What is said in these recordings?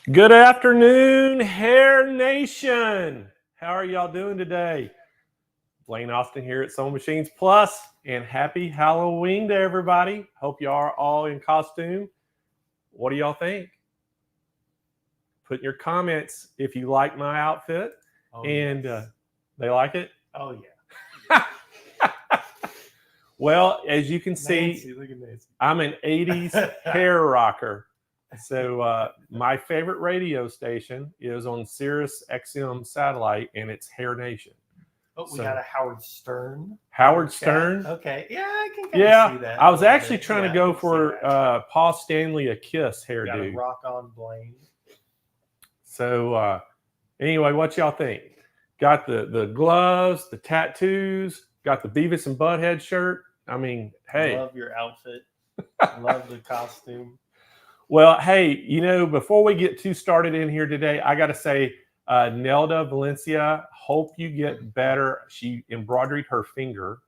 Good afternoon, Hair Nation. How are y'all doing today? Blaine Austin here at Sewing Machines Plus, and happy Halloween to everybody. Hope y'all are all in costume. What do y'all think? Put in your comments if you like my outfit. Yes. They like it? Oh, yeah. Well, as you can see, look at Nancy. I'm an 80s hair rocker. So my favorite radio station is on Sirius XM satellite, and it's Hair Nation. Oh, we got a Howard Stern. Howard Stern. Okay, yeah, I can kind of see that. I was actually trying to go for Paul Stanley a kiss hairdo. Got a rock on Blaine. So anyway, what y'all think? Got the gloves, the tattoos, got the Beavis and Butthead shirt. I mean, hey. Love your outfit. Love the costume. Well, hey, before we get too started in here today, I got to say, Nelda Valencia, hope you get better. She embroidered her finger,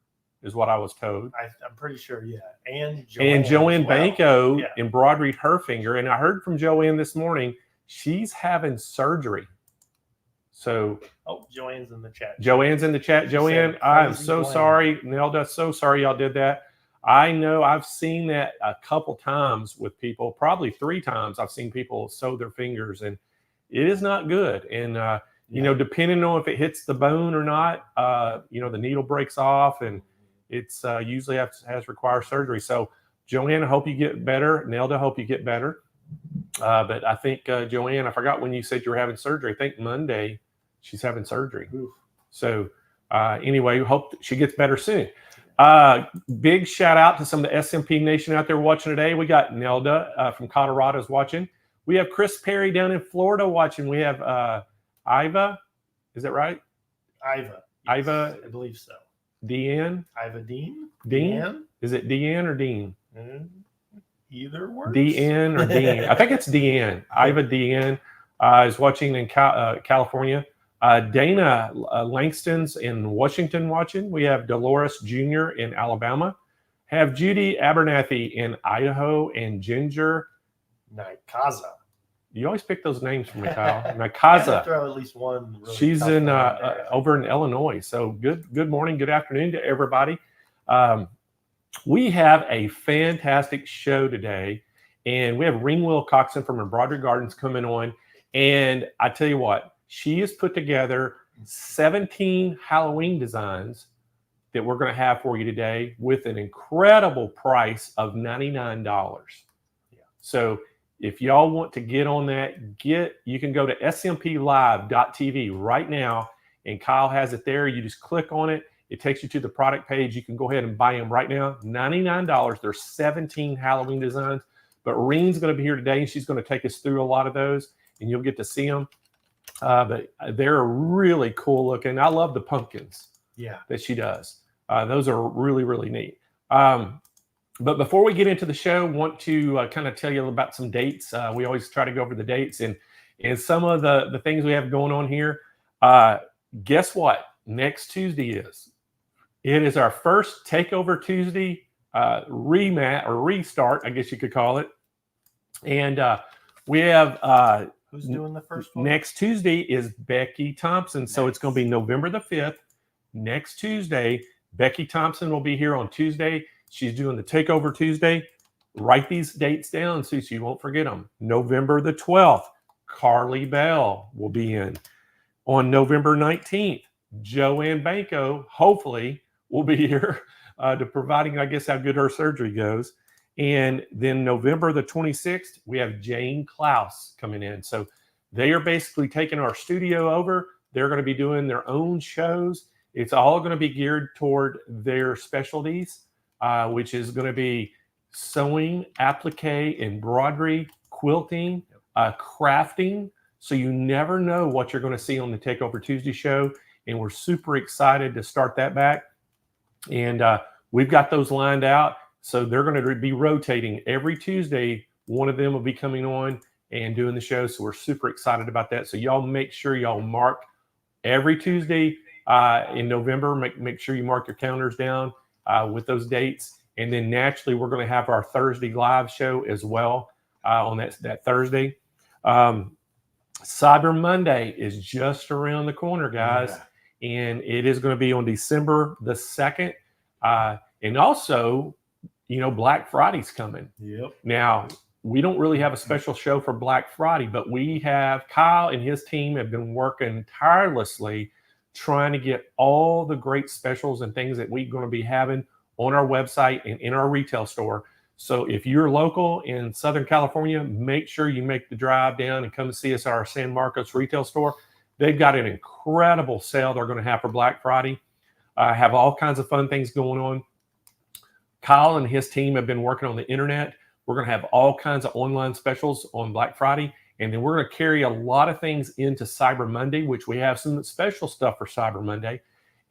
is what I was told. I'm pretty sure, yeah. And Joanne Banco embroidered her finger. And I heard from Joanne this morning, she's having surgery. So, Joanne's in the chat. Joanne, I am so sorry. Nelda, so sorry y'all did that. I know I've seen that a couple times with people, probably 3 times. I've seen people sew their fingers, and it is not good. And, depending on if it hits the bone or not, the needle breaks off, and it's usually has required surgery. So, Joanne, I hope you get better. Nelda, I hope you get better. But I think, Joanne, I forgot when you said you were having surgery. I think Monday she's having surgery. Oof. So anyway, hope she gets better soon. Big shout out to some of the SMP Nation out there watching today. We got Nelda from Colorado is watching. We have Chris Perry down in Florida watching. We have Iva. Is that right? Iva. Yes, Iva. I believe so. Deanne. Iva Dean. Dean? Is it Deanne or Dean? Either works. Deanne or Dean. I think it's Deanne. Iva Deanne is watching in California. Dana Langston's in Washington watching. We have Dolores Jr. in Alabama. Have Judy Abernathy in Idaho, and Ginger Nikaza. You always pick those names for me, Kyle. Nikaza. Throw at least one. Really She's in over in Illinois. So good morning, good afternoon to everybody. We have a fantastic show today, and we have Reen Wilcoxson from Embroidery Gardens coming on. And I tell you what, she has put together 17 Halloween designs that we're going to have for you today with an incredible price of $99. Yeah. So if y'all want to get on that, you can go to smplive.tv right now, and Kyle has it there. You just click on it. It takes you to the product page. You can go ahead and buy them right now. $99. There's 17 Halloween designs. But Reen's going to be here today, and she's going to take us through a lot of those, and you'll get to see them. But they're really cool looking. I love the pumpkins that she does. Those are really, really neat. But before we get into the show, I want to kind of tell you about some dates. We always try to go over the dates and some of the things we have going on here. Guess what? Next Tuesday is. It is our first Takeover Tuesday restart, I guess you could call it. And we have... Who's doing the first one? Next Tuesday is Becky Thompson. So it's going to be November the 5th. Next Tuesday, Becky Thompson will be here on Tuesday. She's doing the Takeover Tuesday. Write these dates down so you won't forget them. November the 12th, Carly Bell will be in. On November 19th, Joanne Banco, hopefully, will be here to providing, I guess, how good her surgery goes. And then November the 26th, we have Jane Klaus coming in. So they are basically taking our studio over. They're going to be doing their own shows. It's all going to be geared toward their specialties, which is going to be sewing, applique, embroidery, quilting, crafting. So you never know what you're going to see on the Takeover Tuesday show. And we're super excited to start that back. And we've got those lined out. So they're going to be rotating every Tuesday. One of them will be coming on and doing the show. So we're super excited about that. So y'all make sure y'all mark every Tuesday in November. Make sure you mark your calendars down with those dates. And then naturally, we're going to have our Thursday live show as well on that Thursday. Cyber Monday is just around the corner, guys. Yeah. And it is going to be on December the 2nd. And also, Black Friday's coming. Yep. Now, we don't really have a special show for Black Friday, but we have Kyle and his team have been working tirelessly trying to get all the great specials and things that we're going to be having on our website and in our retail store. So if you're local in Southern California, make sure you make the drive down and come and see us at our San Marcos retail store. They've got an incredible sale they're going to have for Black Friday. Have all kinds of fun things going on. Kyle and his team have been working on the internet. We're going to have all kinds of online specials on Black Friday. And then we're going to carry a lot of things into Cyber Monday, which we have some special stuff for Cyber Monday.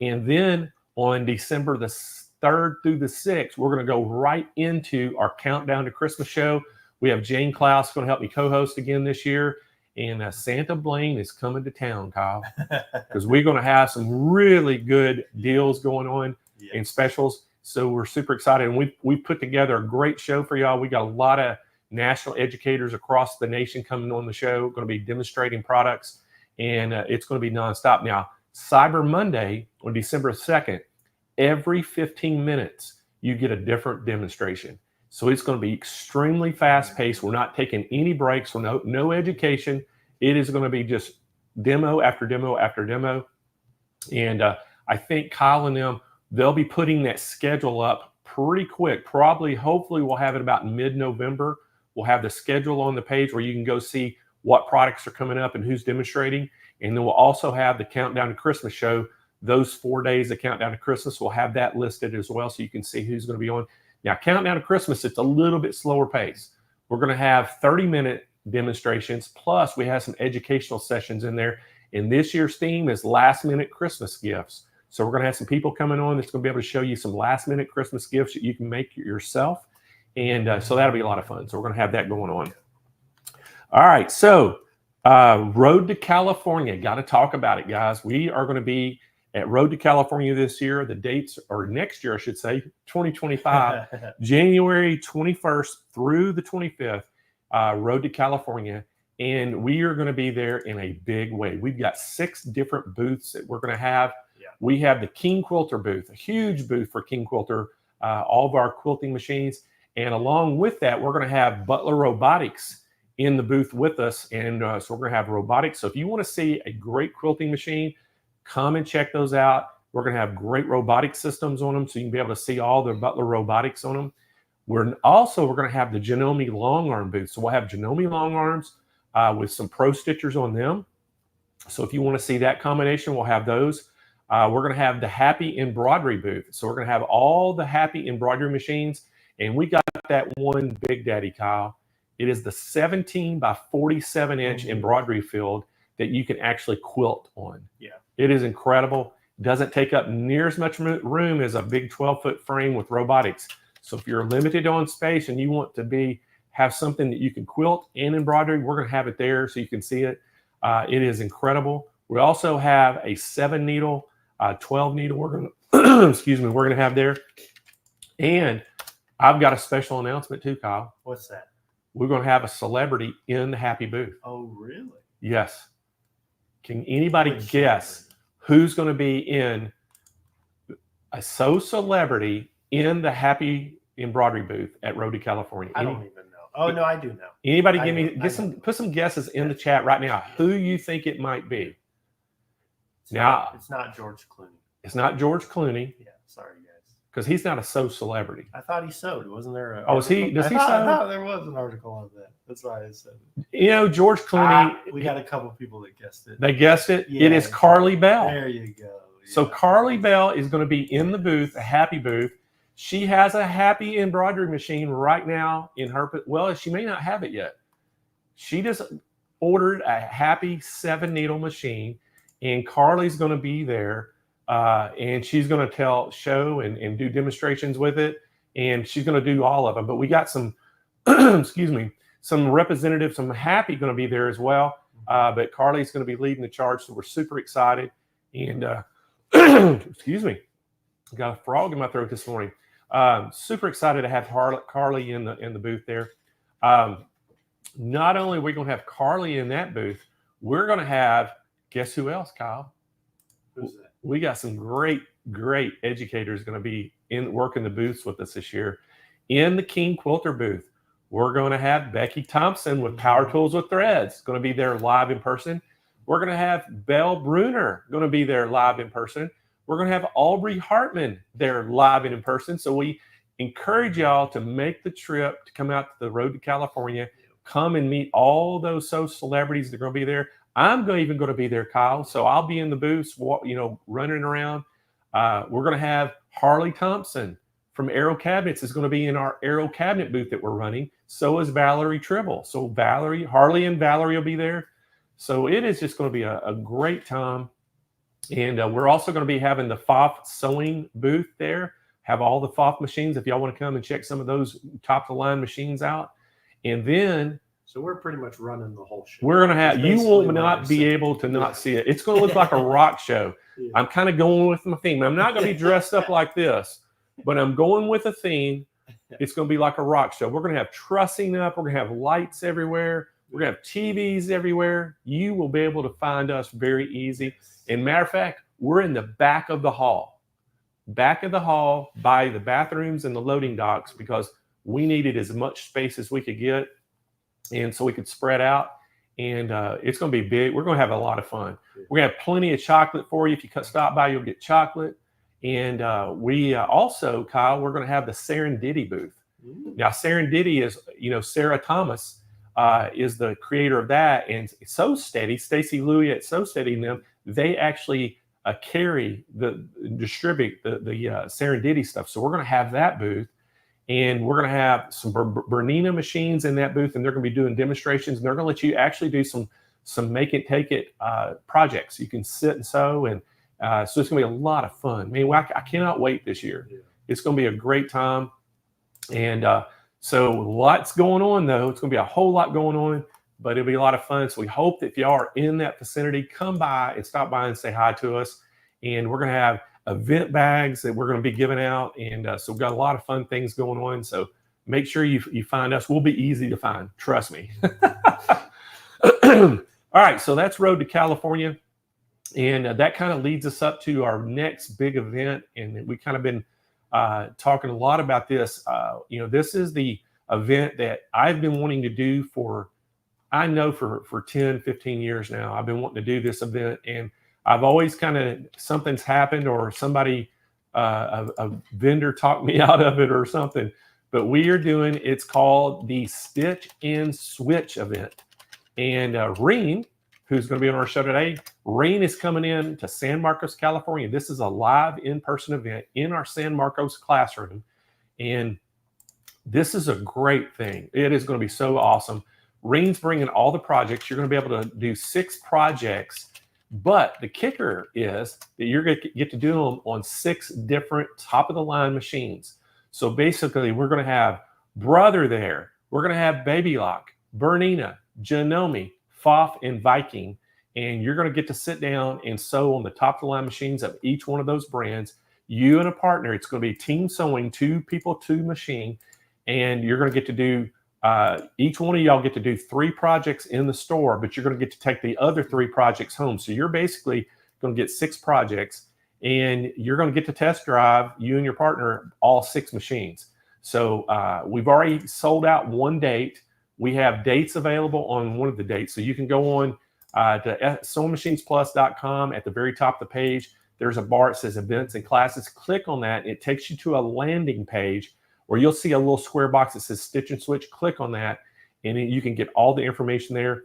And then on December the 3rd through the 6th, we're going to go right into our Countdown to Christmas show. We have Jane Klaus going to help me co-host again this year. And Santa Blaine is coming to town, Kyle, because we're going to have some really good deals going on and specials. So we're super excited. And we put together a great show for y'all. We got a lot of national educators across the nation coming on the show, going to be demonstrating products, and it's going to be nonstop. Now, Cyber Monday on December 2nd, every 15 minutes, you get a different demonstration. So it's going to be extremely fast paced. We're not taking any breaks. We're no education. It is going to be just demo after demo after demo. And I think Kyle and them, they'll be putting that schedule up pretty quick. Hopefully we'll have it about mid-November. We'll have the schedule on the page where you can go see what products are coming up and who's demonstrating. And then we'll also have the Countdown to Christmas show. Those 4 days of Countdown to Christmas, we'll have that listed as well so you can see who's going to be on. Now, Countdown to Christmas, it's a little bit slower pace. We're going to have 30-minute demonstrations, plus we have some educational sessions in there. And this year's theme is last-minute Christmas gifts. So we're going to have some people coming on that's going to be able to show you some last-minute Christmas gifts that you can make yourself. And so that'll be a lot of fun. So we're going to have that going on. All right. So Road to California. Got to talk about it, guys. We are going to be at Road to California this year. The dates are next year, I should say, 2025, January 21st through the 25th, Road to California. And we are going to be there in a big way. We've got 6 different booths that we're going to have. Yeah. We have the King Quilter booth, a huge booth for King Quilter, all of our quilting machines. And along with that, we're going to have Butler Robotics in the booth with us. And so we're going to have robotics. So if you want to see a great quilting machine, come and check those out. We're going to have great robotic systems on them, so you can be able to see all the Butler robotics on them. We're going to have the Janome long arm booth. So we'll have Janome long arms with some pro stitchers on them. So if you want to see that combination, we'll have those. We're going to have the Happy Embroidery booth. So we're going to have all the Happy Embroidery machines. And we got that one Big Daddy, Kyle. It is the 17 by 47 inch embroidery field that you can actually quilt on. Yeah. It is incredible. Doesn't take up near as much room as a big 12-foot frame with robotics. So if you're limited on space and you want to have something that you can quilt and embroidery, we're going to have it there so you can see it. It is incredible. We also have a 7-needle, 12-needle. We're going to, we're going to have there. And I've got a special announcement too, Kyle. What's that? We're going to have a celebrity in the Happy booth. Oh, really? Yes. Can anybody guess who's going to be in a celebrity in the Happy Embroidery booth at Road to California? I don't even know. Oh, no, I do know. Anybody put some guesses in the chat right now who you think it might be. It's not George Clooney. It's not George Clooney. Yeah, sorry, guys. Because he's not a celebrity. I thought he sewed. Wasn't there a... Oh, is he? Does he sew? I thought there was an article on that. That's why I said it. George Clooney... we got a couple people that guessed it. They guessed it? Yeah. It is Carly Bell. There you go. Yeah. So Carly Bell is going to be in the booth, a Happy booth. She has a Happy embroidery machine right now in her... Well, she may not have it yet. She just ordered a Happy 7-needle machine, and Carly's going to be there. And she's going to show and do demonstrations with it. And she's going to do all of them. But we got some, some representatives, some Happy going to be there as well. But Carly's going to be leading the charge. So we're super excited. And, got a frog in my throat this morning. Super excited to have Carly in the booth there. Not only are we going to have Carly in that booth, we're going to have, guess who else, Kyle? Who's that? We got some great educators going to be working the booths with us this year. In the King Quilter booth, we're going to have Becky Thompson with Power Tools with Threads going to be there live in person. We're going to have Belle Bruner going to be there live in person. We're going to have Aubrey Hartman there live and in person. So we encourage y'all to make the trip to come out to the Road to California, come and meet all those celebrities that are going to be there. I'm even going to be there, Kyle. So I'll be in the booths, running around. We're going to have Harley Thompson from Aero Cabinets is going to be in our Aero Cabinet booth that we're running. So is Valerie Tribble. So Harley and Valerie will be there. So it is just going to be a great time. And we're also going to be having the FOF sewing booth there. Have all the FOF machines if y'all want to come and check some of those top-of-the-line machines out. And then... So we're pretty much running the whole show. We're going to have, you will not be able to not see it. It's going to look like a rock show. Yeah. I'm kind of going with my theme. I'm not going to be dressed up like this, but I'm going with a theme. It's going to be like a rock show. We're going to have trussing up. We're going to have lights everywhere. We're going to have TVs everywhere. You will be able to find us very easy. And matter of fact, we're in the back of the hall. Back of the hall by the bathrooms and the loading docks because we needed as much space as we could get. And so we could spread out, and it's going to be big. We're going to have a lot of fun. We're going to have plenty of chocolate for you. If you stop by, you'll get chocolate. And we also, Kyle, we're going to have the Serendipity booth. Now, Serendipity is, Sarah Thomas is the creator of that. And So Steady, Stacy Louie at So Steady and them, they actually distribute the Serendipity stuff. So we're going to have that booth. And we're going to have some Bernina machines in that booth, and they're going to be doing demonstrations. And they're going to let you actually do some make it, take it projects. You can sit and sew, and so it's going to be a lot of fun. I mean, I cannot wait this year. Yeah. It's going to be a great time. And so lots going on, though. It's going to be a whole lot going on, but it'll be a lot of fun. So we hope that if y'all are in that vicinity, come by and stop by and say hi to us. And we're going to have event bags that we're going to be giving out. And so we've got a lot of fun things going on. So make sure you find us. We'll be easy to find. Trust me. All right. So that's Road to California. And that kind of leads us up to our next big event. And we kind of been talking a lot about this. This is the event that I've been wanting to do for 10, 15 years now. I've been wanting to do this event, and I've always something's happened or somebody, a vendor talked me out of it or something, but it's called the Stitch and Switch event. And Reen, who's going to be on our show today, Reen is coming in to San Marcos, California. This is a live in-person event in our San Marcos classroom. And this is a great thing. It is going to be so awesome. Reen's bringing all the projects. You're going to be able to do 6 projects. But the kicker is that you're going to get to do them on 6 different top-of-the-line machines. So basically, we're going to have Brother there. We're going to have Baby Lock, Bernina, Janome, FOF, and Viking. And you're going to get to sit down and sew on the top-of-the-line machines of each one of those brands. You and a partner. It's going to be team sewing, 2 people, 2 machine. And you're going to get to do each one of y'all get to do 3 projects in the store, but you're going to get to take the other 3 projects home. So you're basically going to get 6 projects, and you're going to get to test drive, you and your partner, all 6 machines. So we've already sold out one date. We have dates available on one of the dates. So you can go on to SewingMachinesPlus.com. At the very top of the page, there's a bar that says events and classes. Click on that, and it takes you to a landing page where you'll see a little square box that says Stitch and Switch. Click on that, and you can get all the information there.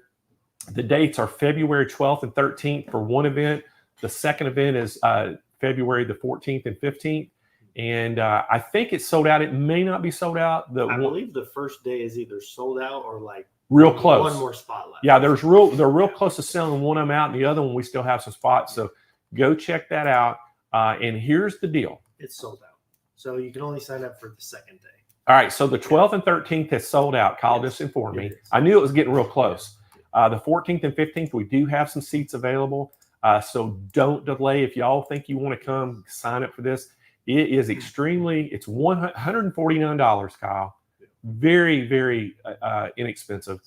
The dates are February 12th and 13th for one event. The second event is February the 14th and 15th. And I think it's sold out. It may not be sold out. I believe the first day is either sold out or like real close. One more spot left. Yeah, they're real close to selling one of them out, and the other one we still have some spots. So go check that out. And here's the deal. It's sold out. So you can only sign up for the second day. All right. So the 12th and 13th has sold out. Kyle just informed me. I knew it was getting real close. The 14th and 15th, we do have some seats available. So don't delay. If y'all think you want to come sign up for this, it is it's $149, Kyle. Very, very inexpensive.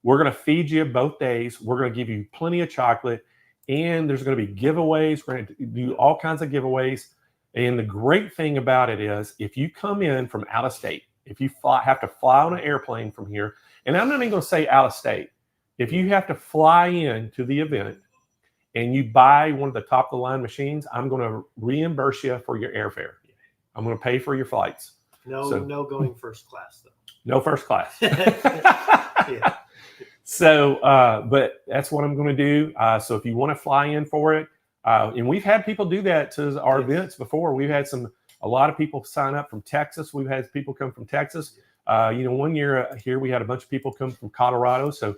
We're going to feed you both days. We're going to give you plenty of chocolate, and there's going to be giveaways. We're going to do all kinds of giveaways. And the great thing about it is, if you come in from out of state, if you have to fly on an airplane from here, and I'm not even going to say out of state, if you have to fly in to the event and you buy one of the top of the line machines, I'm going to reimburse you for your airfare. I'm going to pay for your flights. No going first class though. No first class. Yeah. So, but that's what I'm going to do. So if you want to fly in for it, and we've had people do that to our events before. We've had a lot of people sign up from Texas. We've had people come from Texas. One year here we had a bunch of people come from Colorado. So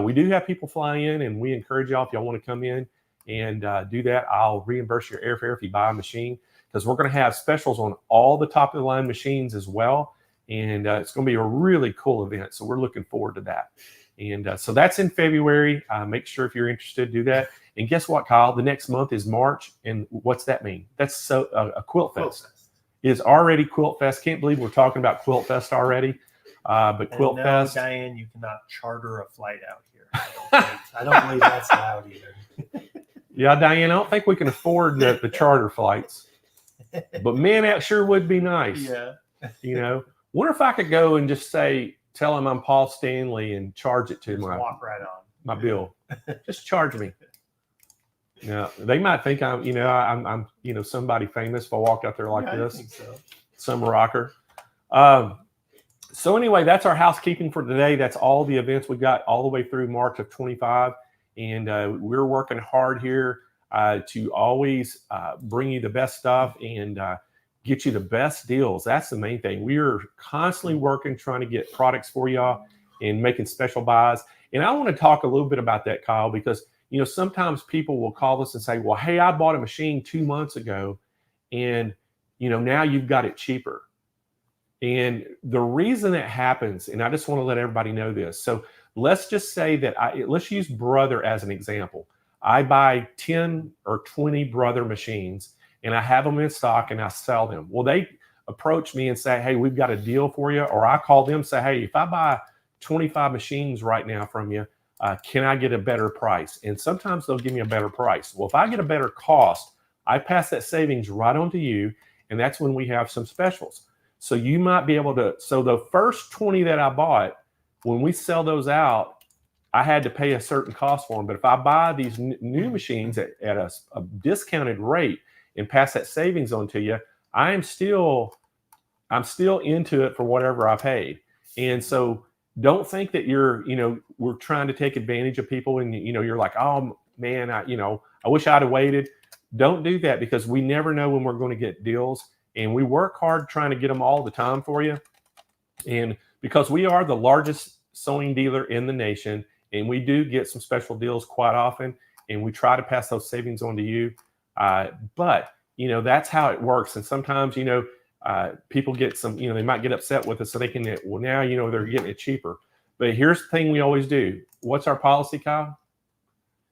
we do have people fly in, and we encourage y'all, if y'all want to come in and do that, I'll reimburse your airfare if you buy a machine, because we're going to have specials on all the top of the line machines as well. And it's going to be a really cool event. So we're looking forward to that. And so that's in February. Make sure if you're interested, do that. And guess what, Kyle? The next month is March. And what's that mean? That's a Quilt Fest. It is already Quilt Fest. Can't believe we're talking about Quilt Fest already. But Quilt Fest. Diane, you cannot charter a flight out here. I don't believe that's allowed either. Yeah, Diane, I don't think we can afford the charter flights. But man, that sure would be nice. Yeah. Wonder if I could go and just tell them I'm Paul Stanley and charge it to walk right on my bill. Just charge me. Yeah, they might think I'm somebody famous if I walked out there like this. I think so. Some rocker. So anyway, that's our housekeeping for today. That's all the events we got all the way through March of 25. And we're working hard here to always bring you the best stuff and get you the best deals. That's the main thing. We are constantly working, trying to get products for y'all and making special buys. And I want to talk a little bit about that, Kyle, because sometimes people will call us and say, well, hey, I bought a machine 2 months ago and now you've got it cheaper. And the reason that happens, and I just want to let everybody know this. So let's just say that let's use Brother as an example. I buy 10 or 20 Brother machines and I have them in stock and I sell them. Well, they approach me and say, hey, we've got a deal for you. Or I call them and say, hey, if I buy 25 machines right now from you, can I get a better price? And sometimes they'll give me a better price. Well, if I get a better cost, I pass that savings right on to you. And that's when we have some specials. So you might be able to, so the first 20 that I bought, when we sell those out, I had to pay a certain cost for them. But if I buy these new machines at a discounted rate and pass that savings on to you, I'm still into it for whatever I paid. And so don't think that we're trying to take advantage of people and, you're like, oh man, I wish I'd have waited. Don't do that, because we never know when we're going to get deals, and we work hard trying to get them all the time for you. And because we are the largest sewing dealer in the nation, and we do get some special deals quite often, and we try to pass those savings on to you. But that's how it works. And sometimes, people get they might get upset with us, so they can, well, now, they're getting it cheaper. But here's the thing we always do. What's our policy, Kyle?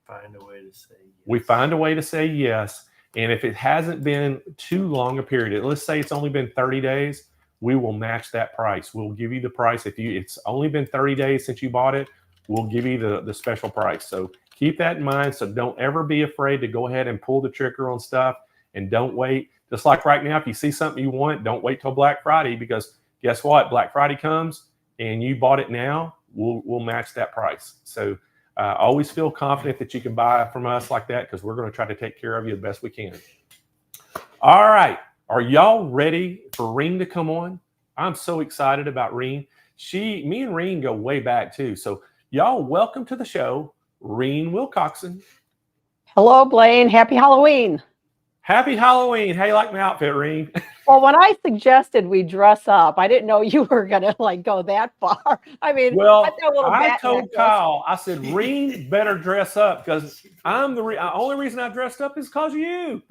Find a way to say yes. We find a way to say yes. And if it hasn't been too long a period, let's say it's only been 30 days, we will match that price. We'll give you the price. If it's only been 30 days since you bought it, we'll give you the special price. So keep that in mind. So don't ever be afraid to go ahead and pull the trigger on stuff, and don't wait. Just like right now, if you see something you want, don't wait till Black Friday, because guess what? Black Friday comes and you bought it now, we'll match that price. So always feel confident that you can buy from us like that, because we're going to try to take care of you the best we can. All right. Are y'all ready for Reen to come on? I'm so excited about Reen. Me and Reen go way back too. So y'all, welcome to the show, Reen Wilcoxson. Hello, Blaine. Happy Halloween. Happy Halloween. How you like my outfit, Reen? Well, when I suggested we dress up, I didn't know you were going to go that far. I mean, well, I told Kyle, I said, Reen better dress up, because I'm the only reason I dressed up is because of you.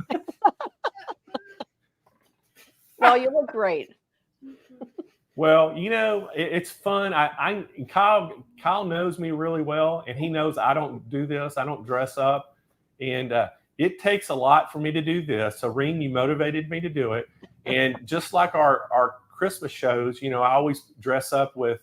Well, you look great. Well, it's fun. Kyle knows me really well, and he knows I don't do this. I don't dress up, and it takes a lot for me to do this. So, Reen, you motivated me to do it. And just like our Christmas shows, I always dress up with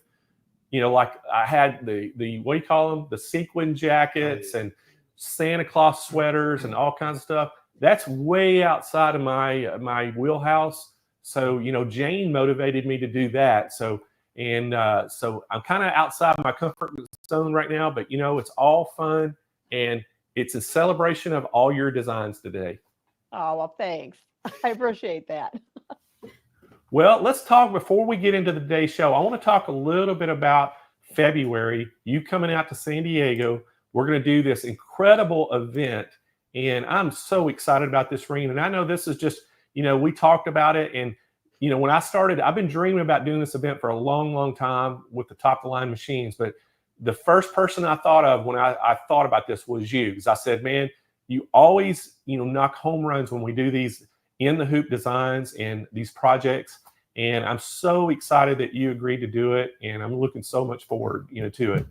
like I had the what do you call them? The sequin jackets and Santa Claus sweaters and all kinds of stuff. That's way outside of my wheelhouse. So, Jane motivated me to do that. So I'm kind of outside my comfort zone right now, but it's all fun, and it's a celebration of all your designs today. Oh, well, thanks. I appreciate that. Well, let's talk before we get into the day show. I want to talk a little bit about February, you coming out to San Diego. We're going to do this incredible event, and I'm so excited about this, Reen. And I know this is just, we talked about it, and when I started, I've been dreaming about doing this event for a long, long time with the top of the line machines. But the first person I thought of when I thought about this was you, because I said, man, you always, knock home runs when we do these in the hoop designs and these projects. And I'm so excited that you agreed to do it. And I'm looking so much forward, to it.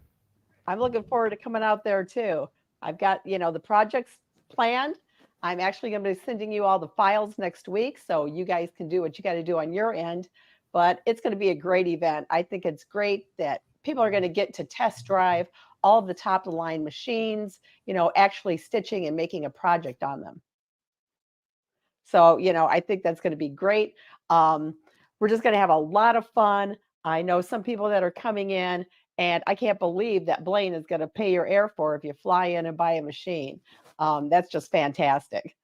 I'm looking forward to coming out there too. I've got, the projects planned. I'm actually going to be sending you all the files next week, so you guys can do what you got to do on your end. But it's going to be a great event. I think it's great that people are going to get to test drive all of the top of the line machines, actually stitching and making a project on them. So, I think that's going to be great. We're just going to have a lot of fun. I know some people that are coming in, and I can't believe that Blaine is going to pay your airfare if you fly in and buy a machine. That's just fantastic.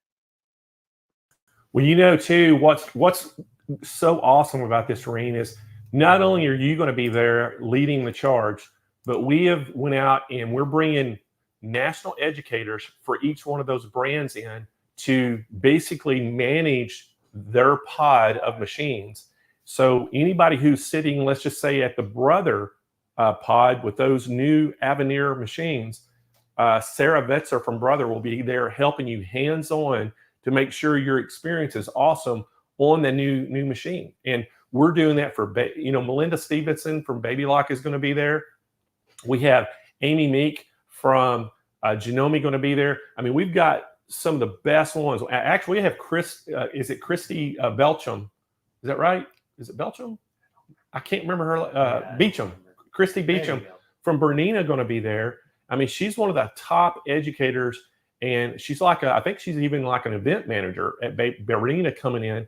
Well, too, what's so awesome about this, Reen, is not only are you going to be there leading the charge, but we have went out and we're bringing national educators for each one of those brands in to basically manage their pod of machines. So anybody who's sitting, let's just say at the Brother pod with those new Avenir machines, Sarah Vetzer from Brother will be there helping you hands-on to make sure your experience is awesome on the new machine. And we're doing that for, Melinda Stevenson from Baby Lock is going to be there. We have Amy Meek from Genome going to be there. I mean, we've got some of the best ones. Actually, we have is it Christy Belcham? Is that right? Is it Belcham? I can't remember her. Beecham. Christy Beecham from Marene going to be there. I mean, she's one of the top educators, and she's I think she's even like an event manager at Marene coming in.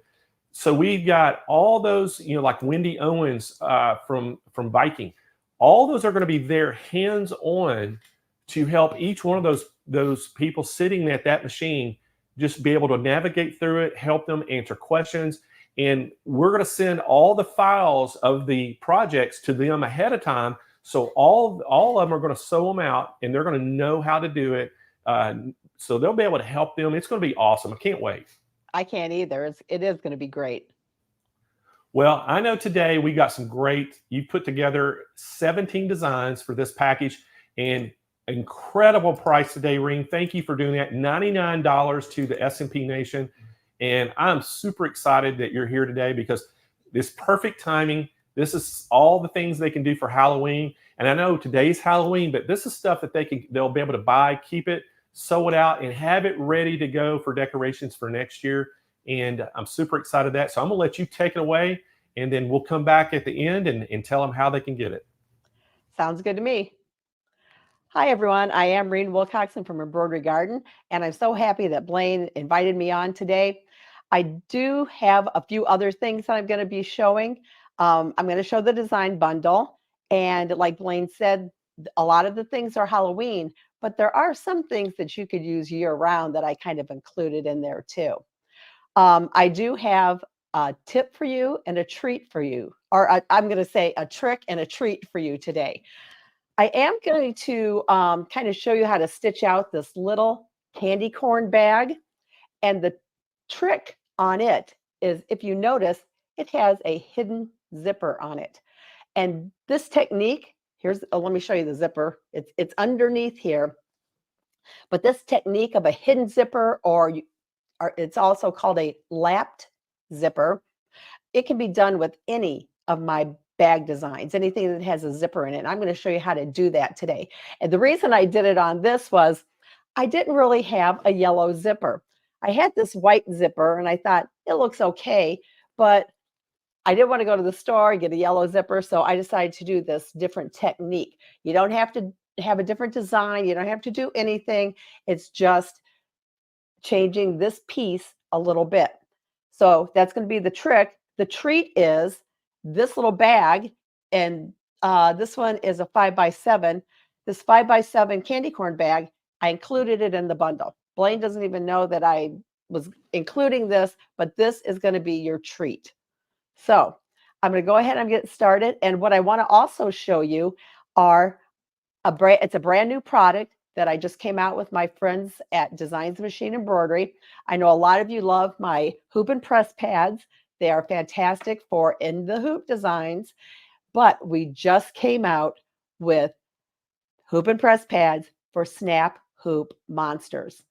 So we've got all those, like Wendy Owens from Viking. All those are going to be there hands-on to help each one of those people sitting at that machine just be able to navigate through it, help them answer questions. And we're going to send all the files of the projects to them ahead of time. So all of them are going to sew them out, and they're going to know how to do it. So they'll be able to help them. It's going to be awesome. I can't wait. I can't either. It is going to be great. Well, I know today we got some you put together 17 designs for this package, and incredible price today, Reen. Thank you for doing that. $99 to the S&P Nation. And I'm super excited that you're here today because this perfect timing. This is all the things they can do for Halloween. And I know today's Halloween, but this is stuff that they'll be able to buy, keep it, sew it out, and have it ready to go for decorations for next year. And I'm super excited that. So I'm gonna let you take it away, and then we'll come back at the end and tell them how they can get it. Sounds good to me. Hi, everyone. I am Reen Wilcoxson from Embroidery Garden, and I'm so happy that Blaine invited me on today. I do have a few other things that I'm going to be showing. I'm going to show the design bundle, and like Blaine said, a lot of the things are Halloween, but there are some things that you could use year-round that I kind of included in there too. I do have a tip for you and a treat for you, or I'm going to say a trick and a treat for you today. I am going to kind of show you how to stitch out this little candy corn bag. And the trick on it is, if you notice, it has a hidden zipper on it. And this technique, let me show you the zipper. It's underneath here. But this technique of a hidden zipper, or it's also called a lapped zipper, it can be done with any of my bag designs, anything that has a zipper in it. And I'm going to show you how to do that today. And the reason I did it on this was I didn't really have a yellow zipper. I had this white zipper, and I thought it looks okay, but I didn't want to go to the store and get a yellow zipper, so I decided to do this different technique. You don't have to have a different design. You don't have to do anything. It's just changing this piece a little bit. So that's going to be the trick. The treat is this little bag, and this one is a 5x7. This 5x7 candy corn bag, I included it in the bundle. Blaine doesn't even know that I was including this, but this is going to be your treat. So I'm going to go ahead and get started. And what I want to also show you are it's a brand new product that I just came out with my friends at Designs Machine Embroidery. I know a lot of you love my hoop and press pads. They are fantastic for in the hoop designs, but we just came out with hoop and press pads for Snap Hoop Monsters.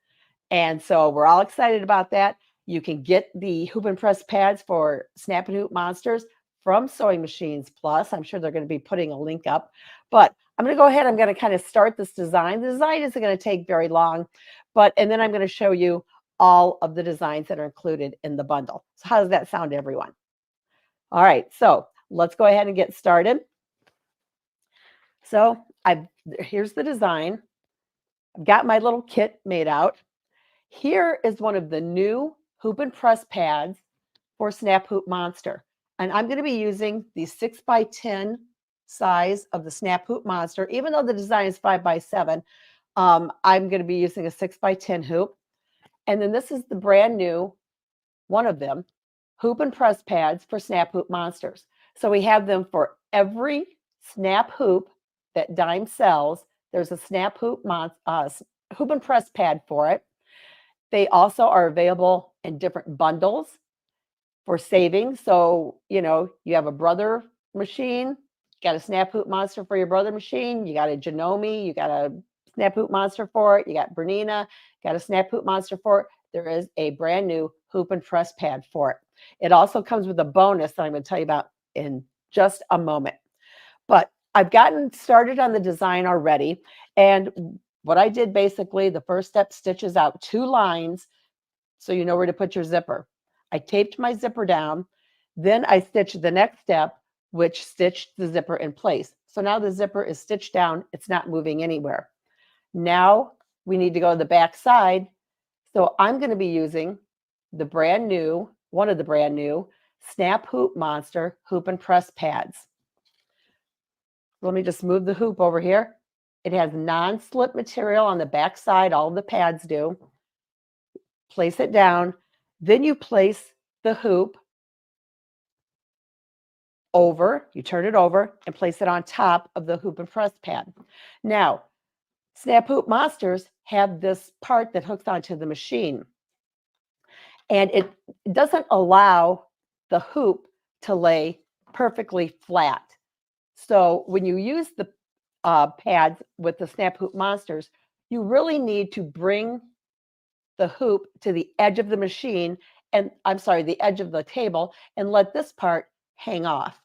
And so we're all excited about that. You can get the hoop and press pads for Snap and Hoop Monsters from Sewing Machines Plus. I'm sure they're going to be putting a link up, but I'm going to go ahead. I'm going to kind of start this design. The design isn't going to take very long, and then I'm going to show you all of the designs that are included in the bundle. So how does that sound, everyone? All right, so let's go ahead and get started. So here's the design. I've got my little kit made out. Here is one of the new hoop and press pads for Snap Hoop Monster. And I'm going to be using the 6x10 size of the Snap Hoop Monster. Even though the design is 5x7, I'm going to be using a 6x10 hoop. And then this is the brand new, one of them, hoop and press pads for Snap Hoop Monsters. So we have them for every Snap Hoop that Dime sells. There's a Snap Hoop hoop and press pad for it. They also are available in different bundles for saving. So, you know, you have a brother machine, got a Snap Hoop Monster for your brother machine, you got a Janome, you got a Snap Hoop Monster for it, you got Marene, got a Snap Hoop Monster for it. There is a brand new hoop and press pad for it. It also comes with a bonus that I'm going to tell you about in just a moment. But I've gotten started on the design already. And what I did basically, the first step stitches out 2 lines so you know where to put your zipper. I taped my zipper down. Then I stitched the next step, which stitched the zipper in place. So now the zipper is stitched down. It's not moving anywhere. Now we need to go to the back side. So I'm going to be using the brand new, one of the brand new Snap Hoop Monster hoop and press pads. Let me just move the hoop over here. It has non-slip material on the back side. All of the pads do. Place it down. Then you place the hoop over. You turn it over and place it on top of the hoop and press pad. Now, Snap Hoop Monsters have this part that hooks onto the machine. And it doesn't allow the hoop to lay perfectly flat. So when you use the pads with the Snap Hoop Monsters, you really need to bring the hoop to the edge of the machine, and I'm sorry, the edge of the table, and let this part hang off.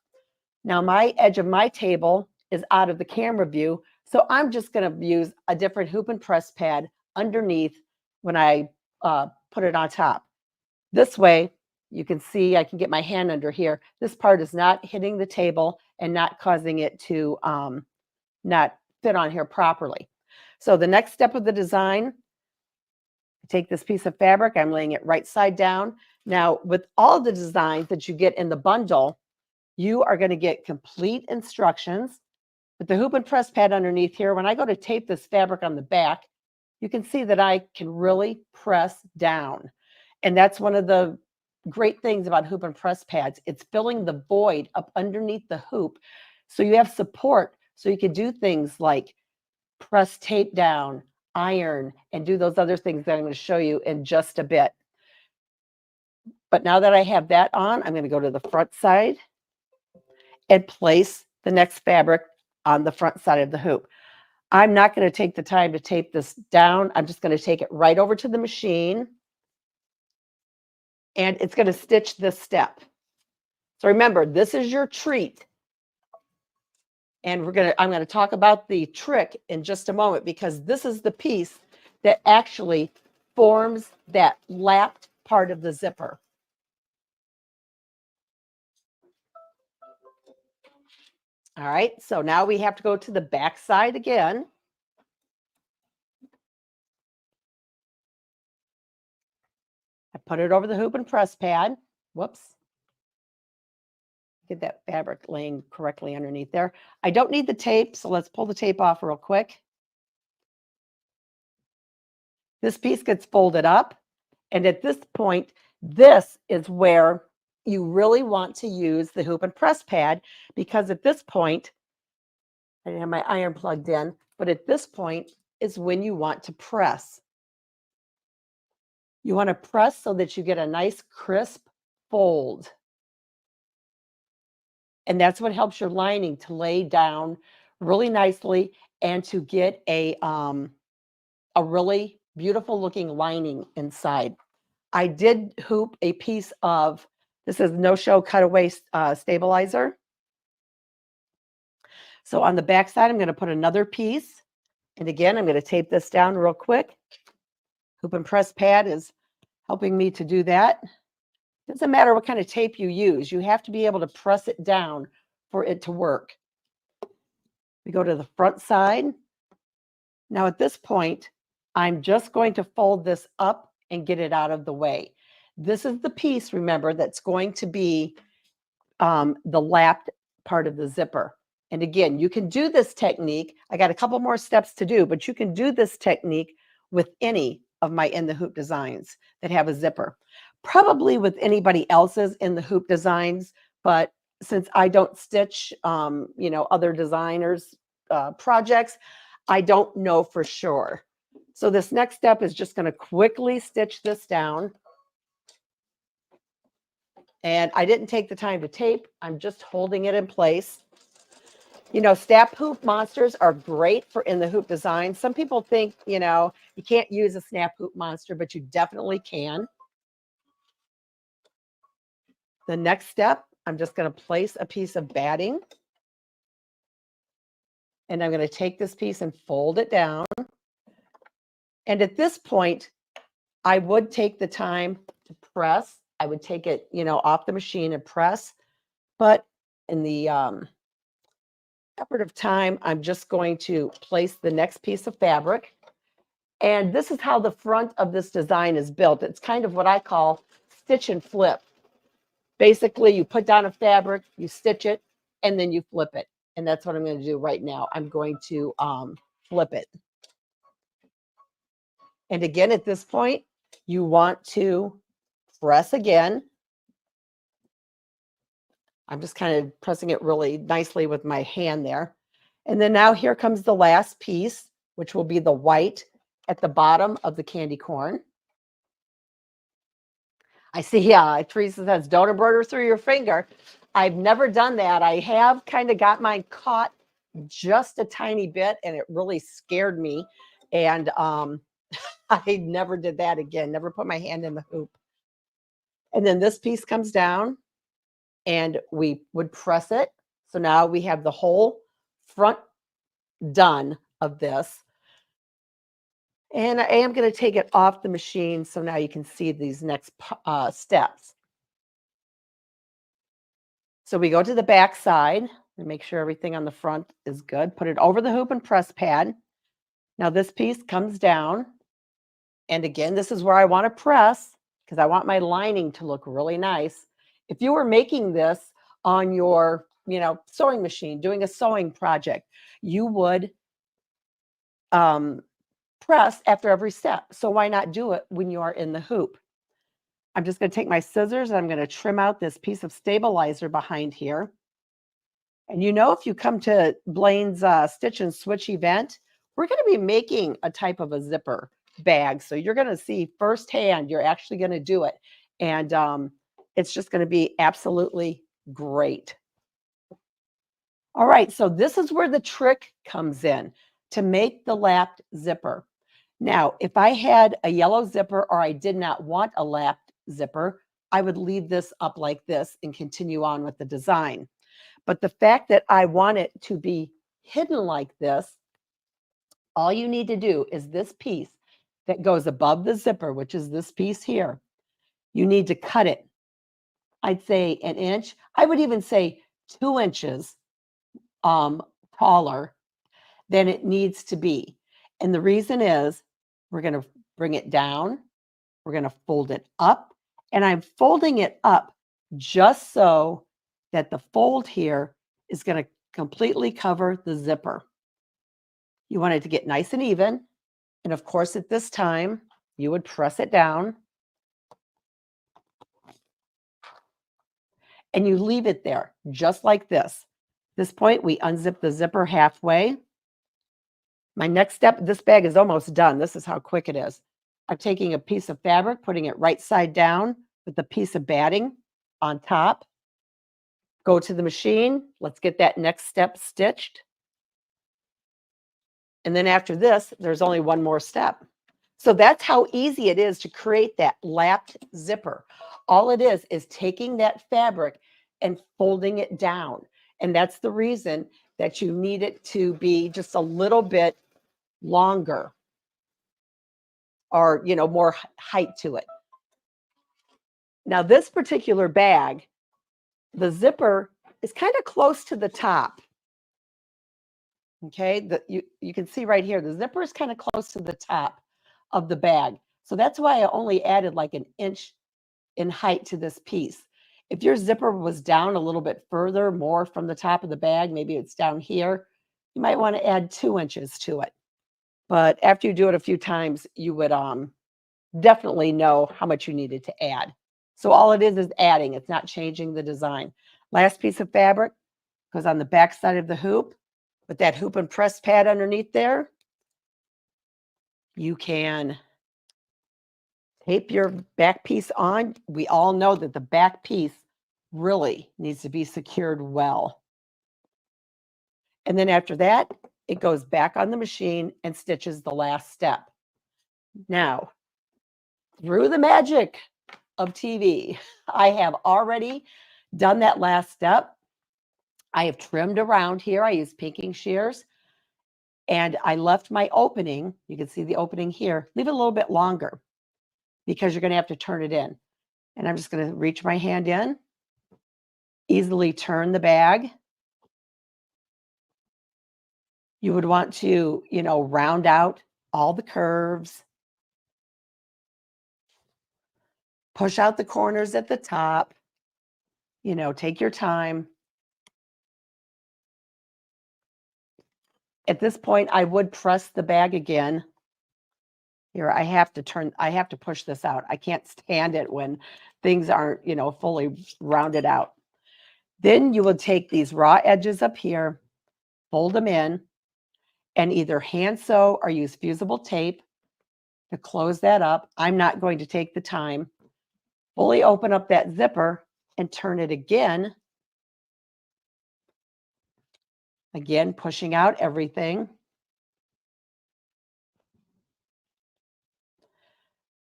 Now my edge of my table is out of the camera view, so I'm just going to use a different hoop and press pad underneath when I put it on top. This way, you can see I can get my hand under here. This part is not hitting the table and not causing it to not fit on here properly. So the next step of the design, I take this piece of fabric, I'm laying it right side down. Now, with all the designs that you get in the bundle, you are going to get complete instructions with the hoop and press pad underneath here. When I go to tape this fabric on the back, you can see that I can really press down. And that's one of the great things about hoop and press pads. It's filling the void up underneath the hoop. So you have support. So you can do things like press tape down, iron, and do those other things that I'm going to show you in just a bit. But now that I have that on, I'm going to go to the front side and place the next fabric on the front side of the hoop. I'm not going to take the time to tape this down. I'm just going to take it right over to the machine. And it's going to stitch this step. So remember, this is your treat. And I'm going to talk about the trick in just a moment, because this is the piece that actually forms that lapped part of the zipper. All right, so now we have to go to the back side again. I put it over the hoop and press pad. Whoops. Get that fabric laying correctly underneath there. I don't need the tape, so let's pull the tape off real quick. This piece gets folded up, and at this point, this is where you really want to use the hoop and press pad, because at this point, I didn't have my iron plugged in, but at this point is when you want to press. You want to press so that you get a nice crisp fold. And that's what helps your lining to lay down really nicely and to get a really beautiful looking lining inside. I did hoop a piece of, this is no-show cutaway stabilizer. So on the back side, I'm going to put another piece. And again, I'm going to tape this down real quick. Hoop and press pad is helping me to do that. Doesn't matter what kind of tape you use. You have to be able to press it down for it to work. We go to the front side. Now at this point, I'm just going to fold this up and get it out of the way. This is the piece, remember, that's going to be the lapped part of the zipper. And again, you can do this technique. I got a couple more steps to do, but you can do this technique with any of my in the hoop designs that have a zipper. Probably with anybody else's in the hoop designs, but since I don't stitch, other designers' projects, I don't know for sure. So this next step is just going to quickly stitch this down. And I didn't take the time to tape. I'm just holding it in place. You know, snap hoop monsters are great for in the hoop design. Some people think, you can't use a snap hoop monster, but you definitely can. The next step, I'm just going to place a piece of batting. And I'm going to take this piece and fold it down. And at this point, I would take the time to press. I would take it, off the machine and press. But in the effort of time, I'm just going to place the next piece of fabric. And this is how the front of this design is built. It's kind of what I call stitch and flip. Basically, you put down a fabric, you stitch it, and then you flip it. And that's what I'm going to do right now. I'm going to flip it. And again, at this point, you want to press again. I'm just kind of pressing it really nicely with my hand there. And then now here comes the last piece, which will be the white at the bottom of the candy corn. I see, Teresa says, don't embroider through your finger. I've never done that. I have kind of got mine caught just a tiny bit, and it really scared me. And I never did that again, never put my hand in the hoop. And then this piece comes down, and we would press it. So now we have the whole front done of this. And I am going to take it off the machine so now you can see these next steps. So we go to the back side and make sure everything on the front is good. Put it over the hoop and press pad. Now this piece comes down. And again, this is where I want to press because I want my lining to look really nice. If you were making this on your, sewing machine, doing a sewing project, you would press after every step. So why not do it when you are in the hoop? I'm just going to take my scissors and I'm going to trim out this piece of stabilizer behind here. And if you come to Blaine's Stitch and Switch event, we're going to be making a type of a zipper bag. So you're going to see firsthand, you're actually going to do it. And it's just going to be absolutely great. All right, so this is where the trick comes in to make the lapped zipper. Now, if I had a yellow zipper or I did not want a lapped zipper, I would leave this up like this and continue on with the design. But the fact that I want it to be hidden like this, all you need to do is this piece that goes above the zipper, which is this piece here. You need to cut it, I'd say 1 inch. I would even say 2 inches taller than it needs to be. And the reason is we're going to bring it down. We're going to fold it up. And I'm folding it up just so that the fold here is going to completely cover the zipper. You want it to get nice and even. And of course, at this time, you would press it down. And you leave it there, just like this. At this point, we unzip the zipper halfway. My next step, this bag is almost done. This is how quick it is. I'm taking a piece of fabric, putting it right side down with a piece of batting on top. Go to the machine. Let's get that next step stitched. And then after this, there's only one more step. So that's how easy it is to create that lapped zipper. All it is taking that fabric and folding it down. And that's the reason that you need it to be just a little bit longer, or, you know, more height to it. Now, this particular bag, the zipper is kind of close to the top. Okay, you can see right here, the zipper is kind of close to the top of the bag. So that's why I only added like an inch in height to this piece. If your zipper was down a little bit further, more from the top of the bag, maybe it's down here, you might want to add 2 inches to it. But after you do it a few times, you would definitely know how much you needed to add. So all it is adding. It's not changing the design. Last piece of fabric goes on the back side of the hoop. With that hoop and press pad underneath there, you can tape your back piece on. We all know that the back piece really needs to be secured well. And then after that, it goes back on the machine and stitches the last step. Now, through the magic of TV, I have already done that last step. I have trimmed around here. I use pinking shears, and I left my opening. You can see the opening here. Leave it a little bit longer because you're going to have to turn it in. And I'm just going to reach my hand in, easily turn the bag. You would want to, you know, round out all the curves. Push out the corners at the top. You know, take your time. At this point, I would press the bag again. Here, I have to push this out. I can't stand it when things aren't, you know, fully rounded out. Then you will take these raw edges up here, fold them in, and either hand sew or use fusible tape to close that up. I'm not going to take the time. Fully open up that zipper and turn it again. Again, pushing out everything.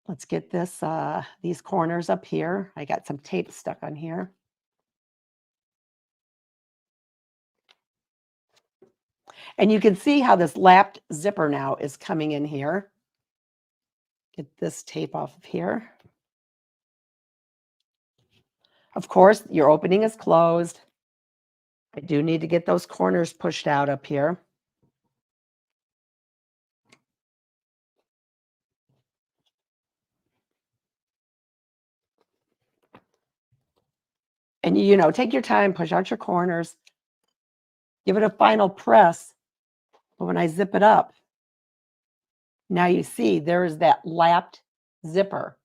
Let's get this these corners up here. I got some tape stuck on here. And you can see how this lapped zipper now is coming in here. Get this tape off of here. Of course, your opening is closed. I do need to get those corners pushed out up here. And, you know, take your time, push out your corners, give it a final press. But when I zip it up, now you see there is that lapped zipper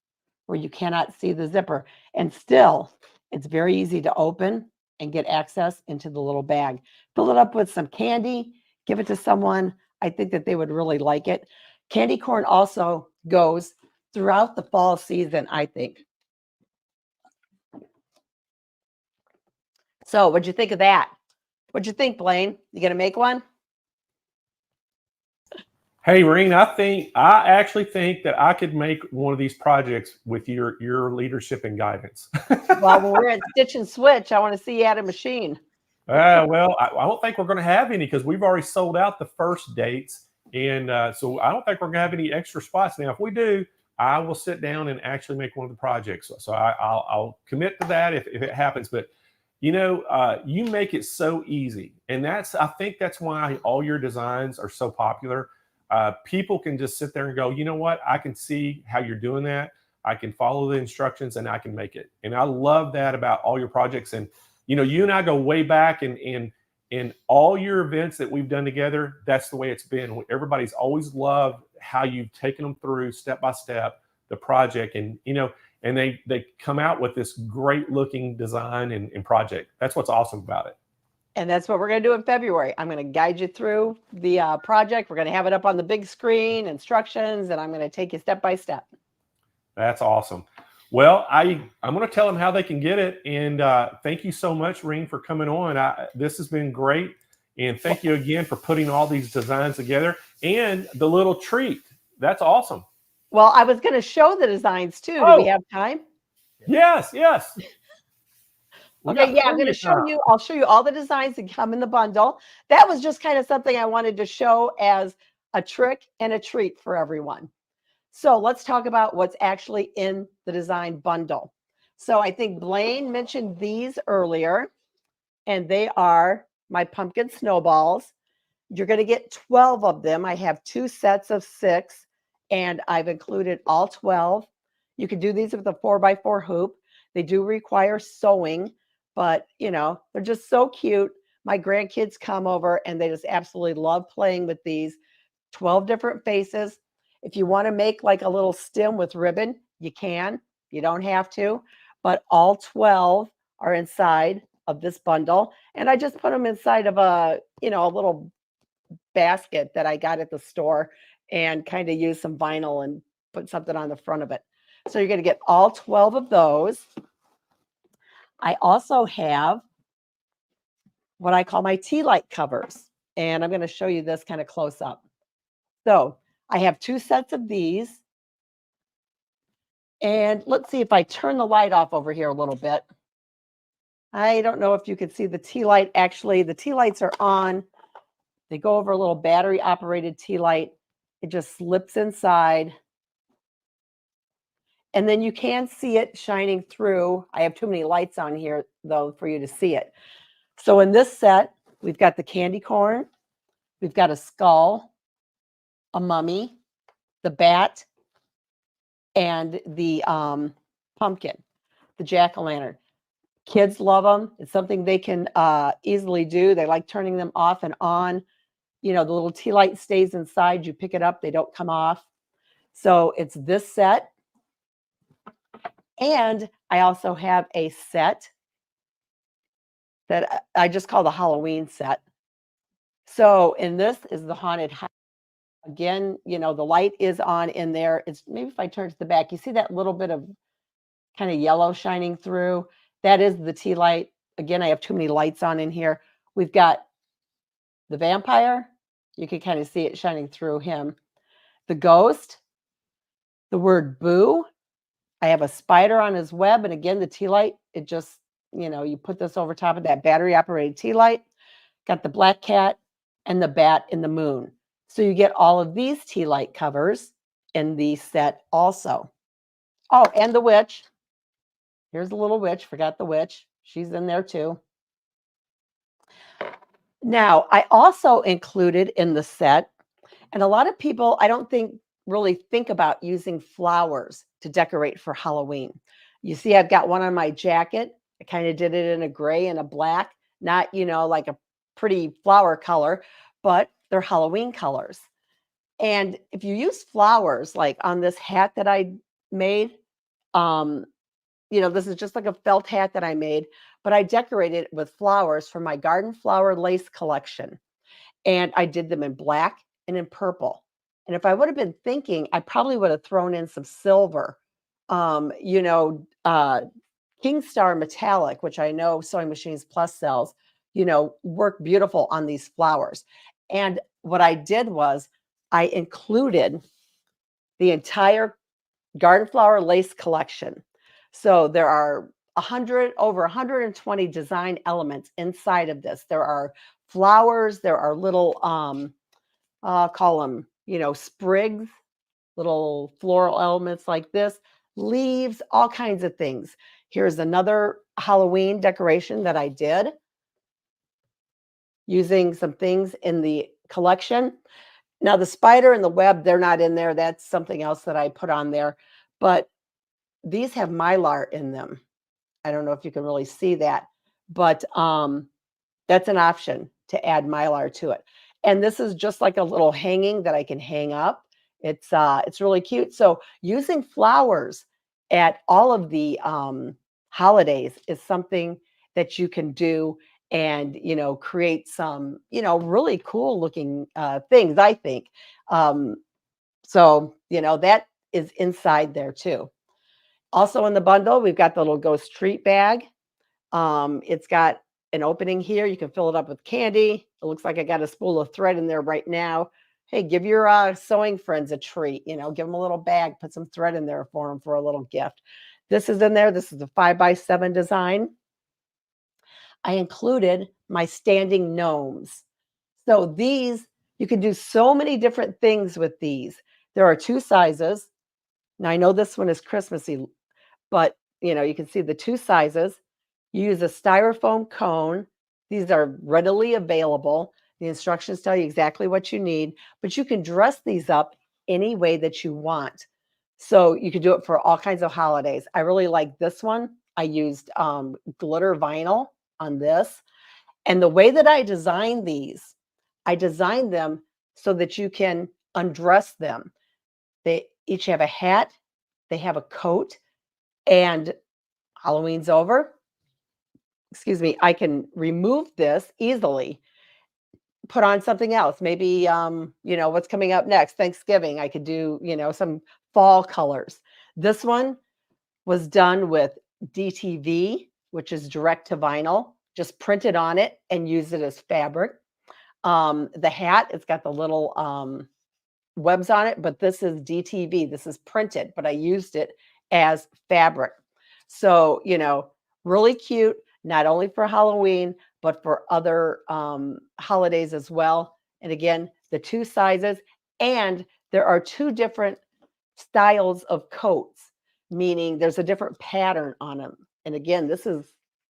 where you cannot see the zipper. And still, it's very easy to open and get access into the little bag. Fill it up with some candy, give it to someone. I think that they would really like it. Candy corn also goes throughout the fall season, I think. So what'd you think of that? What'd you think, Blaine? You gonna make one? Hey, Reen, I actually think that I could make one of these projects with your leadership and guidance. Well, when we're at Stitch and Switch, I want to see you at a machine. Well, I don't think we're going to have any because we've already sold out the first dates. And so I don't think we're going to have any extra spots. Now, if we do, I will sit down and actually make one of the projects. So I'll commit to that if it happens. But You make it so easy, and I think that's why all your designs are so popular. People can just sit there and go, you know what? I can see how you're doing that. I can follow the instructions and I can make it. And I love that about all your projects. And you and I go way back, and in all your events that we've done together, that's the way it's been. Everybody's always loved how you've taken them through step by step the project, and and they come out with this great looking design and project. That's what's awesome about it. And that's what we're going to do in February. I'm going to guide you through the project. We're going to have it up on the big screen, instructions, and I'm going to take you step by step. That's awesome. Well, I'm going to tell them how they can get it. And thank you so much, Reen, for coming on. This has been great. And thank you again for putting all these designs together and the little treat. That's awesome. Well, I was going to show the designs too. Do we have time? Yes. Okay, yeah, I'm going to show you. I'll show you all the designs that come in the bundle. That was just kind of something I wanted to show as a trick and a treat for everyone. So let's talk about what's actually in the design bundle. So I think Blaine mentioned these earlier, and they are my pumpkin snowballs. You're going to get 12 of them. I have 2 sets of 6, and I've included all 12. You can do these with a 4x4 hoop. They do require sewing, but they're just so cute. My grandkids come over and they just absolutely love playing with these. 12 different faces. If you want to make like a little stem with ribbon, you can. You don't have to, but all 12 are inside of this bundle. And I just put them inside of a little basket that I got at the store and kind of used some vinyl and put something on the front of it. So you're going to get all 12 of those. I also have what I call my tea light covers. And I'm going to show you this kind of close up. So I have 2 sets of these. And let's see if I turn the light off over here a little bit. I don't know if you can see the tea light. Actually, the tea lights are on. They go over a little battery operated tea light. It just slips inside. And then you can see it shining through. I have too many lights on here, though, for you to see it. So in this set, we've got the candy corn. We've got a skull, a mummy, the bat, and the pumpkin, the jack-o'-lantern. Kids love them. It's something they can easily do. They like turning them off and on. The little tea light stays inside. You pick it up. They don't come off. So it's this set. And I also have a set that I just call the Halloween set. So in this is the haunted house. Again, the light is on in there. It's maybe if I turn to the back, you see that little bit of kind of yellow shining through. That is the tea light. Again, I have too many lights on in here. We've got the vampire. You can kind of see it shining through him. The ghost, the word boo. I have a spider on his web. And again, the tea light, it just, you put this over top of that battery operated tea light. Got the black cat and the bat in the moon. So you get all of these tea light covers in the set also. Oh, and the witch. Here's the little witch. Forgot the witch. She's in there too. Now, I also included in the set, and a lot of people, I don't think, really think about using flowers to decorate for Halloween. You see, I've got one on my jacket. I kind of did it in a gray and a black, not, like a pretty flower color, but they're Halloween colors. And if you use flowers, like on this hat that I made, this is just like a felt hat that I made, but I decorated it with flowers from my garden flower lace collection. And I did them in black and in purple. And if I would have been thinking, I probably would have thrown in some silver, King Star Metallic, which I know Sewing Machines Plus sells, work beautiful on these flowers. And what I did was I included the entire garden flower lace collection. So there are over 120 design elements inside of this. There are flowers, there are little, I'll call them, sprigs, little floral elements like this, leaves, all kinds of things. Here's another Halloween decoration that I did using some things in the collection. Now, the spider and the web, they're not in there. That's something else that I put on there. But these have Mylar in them. I don't know if you can really see that, but that's an option to add Mylar to it. And this is just like a little hanging that I can hang up. It's really cute. So using flowers at all of the holidays is something that you can do and create some really cool looking things, I think. So that is inside there too. Also in the bundle, we've got the little ghost treat bag. It's got an opening here. You can fill it up with candy. It looks like I got a spool of thread in there right now. Hey, give your sewing friends a treat. Give them a little bag, put some thread in there for them for a little gift. This is in there. This is a 5x7 design. I included my standing gnomes. So these, you can do so many different things with these. There are 2 sizes. Now I know this one is Christmassy, but you can see the 2 sizes. You use a styrofoam cone. These are readily available. The instructions tell you exactly what you need, but you can dress these up any way that you want. So you can do it for all kinds of holidays. I really like this one. I used glitter vinyl on this. And the way that I designed these, I designed them so that you can undress them. They each have a hat, they have a coat, and Halloween's over. Excuse me, I can remove this easily, put on something else. Maybe, what's coming up next? Thanksgiving. I could do, some fall colors. This one was done with DTV, which is direct to vinyl, just printed on it and use it as fabric. The hat, it's got the little webs on it, but this is DTV. This is printed, but I used it as fabric. So, really cute, not only for Halloween, but for other holidays as well. And again, the 2 sizes, and there are 2 different styles of coats, meaning there's a different pattern on them. And again, this is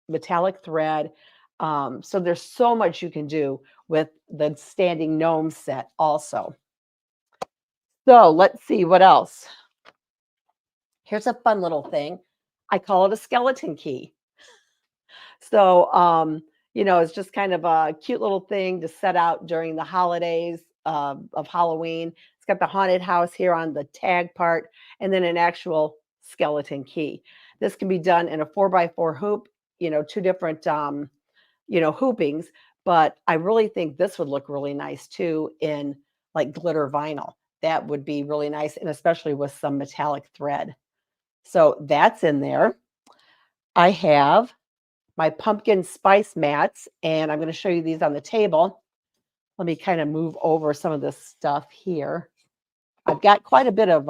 metallic thread. So there's so much you can do with the standing gnome set also. So let's see what else. Here's a fun little thing. I call it a skeleton key. So, it's just kind of a cute little thing to set out during the holidays of Halloween. It's got the haunted house here on the tag part, and then an actual skeleton key. This can be done in a 4x4 hoop, 2 different, hoopings. But I really think this would look really nice too in like glitter vinyl. That would be really nice, and especially with some metallic thread. So that's in there. I have my pumpkin spice mats, and I'm going to show you these on the table. Let me kind of move over some of this stuff here. I've got quite a bit of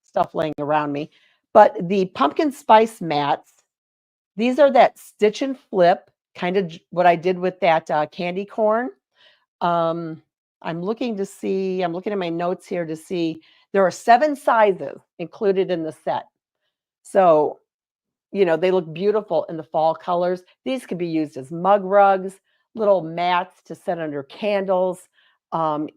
stuff laying around me, but the pumpkin spice mats, these are that stitch and flip, kind of what I did with that candy corn. I'm looking at my notes here to see, there are 7 sizes included in the set. So, they look beautiful in the fall colors. These could be used as mug rugs, little mats to set under candles.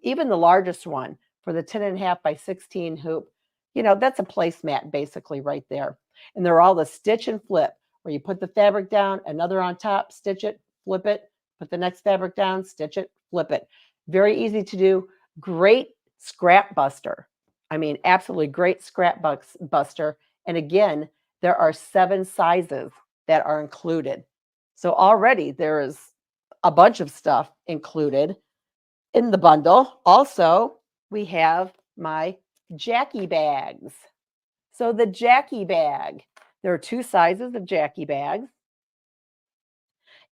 Even the largest one for the 10.5 by 16 hoop, that's a placemat basically right there. And they're all the stitch and flip, where you put the fabric down, another on top, stitch it, flip it, put the next fabric down, stitch it, flip it. Very easy to do. Great scrap buster. I mean, absolutely great scrap buster. And again, there are 7 sizes that are included. So already there is a bunch of stuff included in the bundle. Also, we have my Jackie bags. So the Jackie bag, there are 2 sizes of Jackie bags.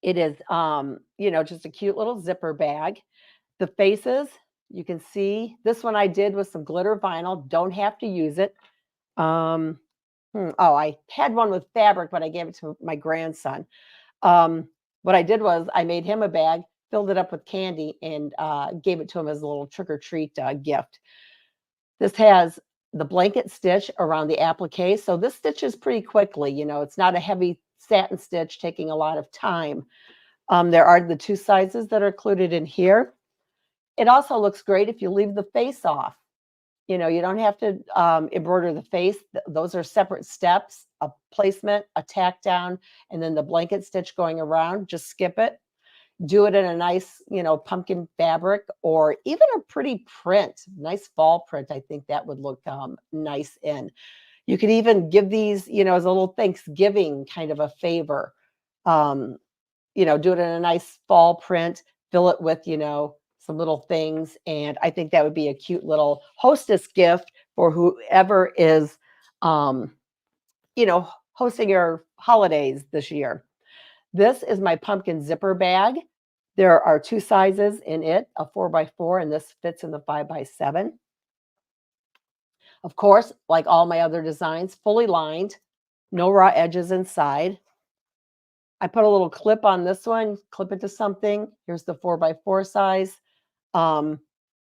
It is, just a cute little zipper bag. The faces, you can see this one I did with some glitter vinyl. Don't have to use it. I had one with fabric, but I gave it to my grandson. What I did was I made him a bag, filled it up with candy, and gave it to him as a little trick-or-treat gift. This has the blanket stitch around the applique. So this stitches pretty quickly. It's not a heavy satin stitch, taking a lot of time. There are the 2 sizes that are included in here. It also looks great if you leave the face off. You know, you don't have to embroider the face. Those are separate steps, a placement, a tack down, and then the blanket stitch going around. Just skip it. Do it in a nice, you know, pumpkin fabric or even a pretty print, nice fall print. I think that would look nice in. You could even give these, you know, as a little Thanksgiving kind of a favor. You know, do it in a nice fall print, fill it with, you know, some little things. And I think that would be a cute little hostess gift for whoever is, you know, hosting your holidays this year. This is my pumpkin zipper bag. There are 2 sizes in it, a 4x4, and this fits in the 5x7. Of course, like all my other designs, fully lined, no raw edges inside. I put a little clip on this one, clip it to something. Here's the 4x4 size.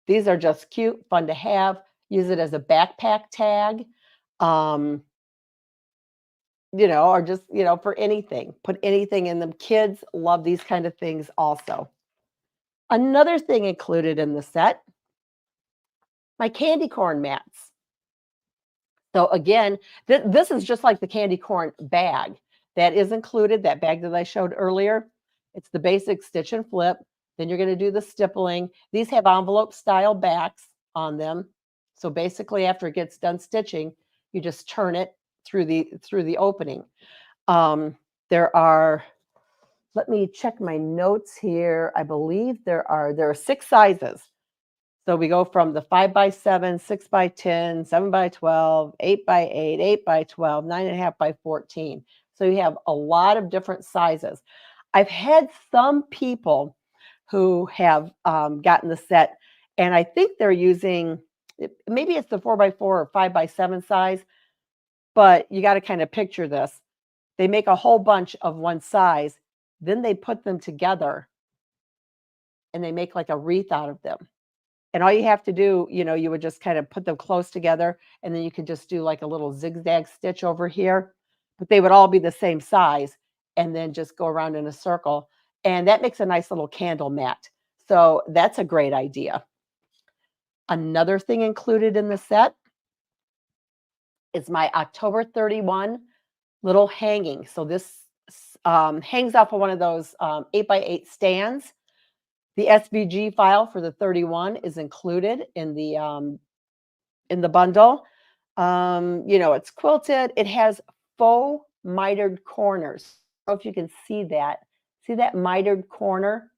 These are just cute, fun to have. Use it as a backpack tag, you know, or just, you know, for anything. Put anything in them. Kids love these kind of things also. Another thing included in the set, my candy corn mats. So again, this is just like the candy corn bag. That is included, that bag that I showed earlier. It's the basic stitch and flip. Then you're going to do the stippling. These have envelope style backs on them. So basically after it gets done stitching, you just turn it through the opening. There are, let me check my notes here. I believe there are 6 sizes. So we go from the 5x7, 6x10, 7x12, 8x8, 8x12, 9.5x14. So you have a lot of different sizes. I've had some people who have gotten the set, and I think they're using, maybe it's the 4x4 or 5x7 size, but you got to kind of picture this. They make a whole bunch of one size, then they put them together, and they make like a wreath out of them. And all you have to do, you know, you would just kind of put them close together, and then you could just do like a little zigzag stitch over here, but they would all be the same size, and then just go around in a circle. And that makes a nice little candle mat. So that's a great idea. Another thing included in the set is my October 31 little hanging. So this hangs off of one of those 8x8 stands. The SVG file for the 31 is included in the bundle. You know, it's quilted. It has faux mitered corners. I don't know if you can see that. See that mitered corner?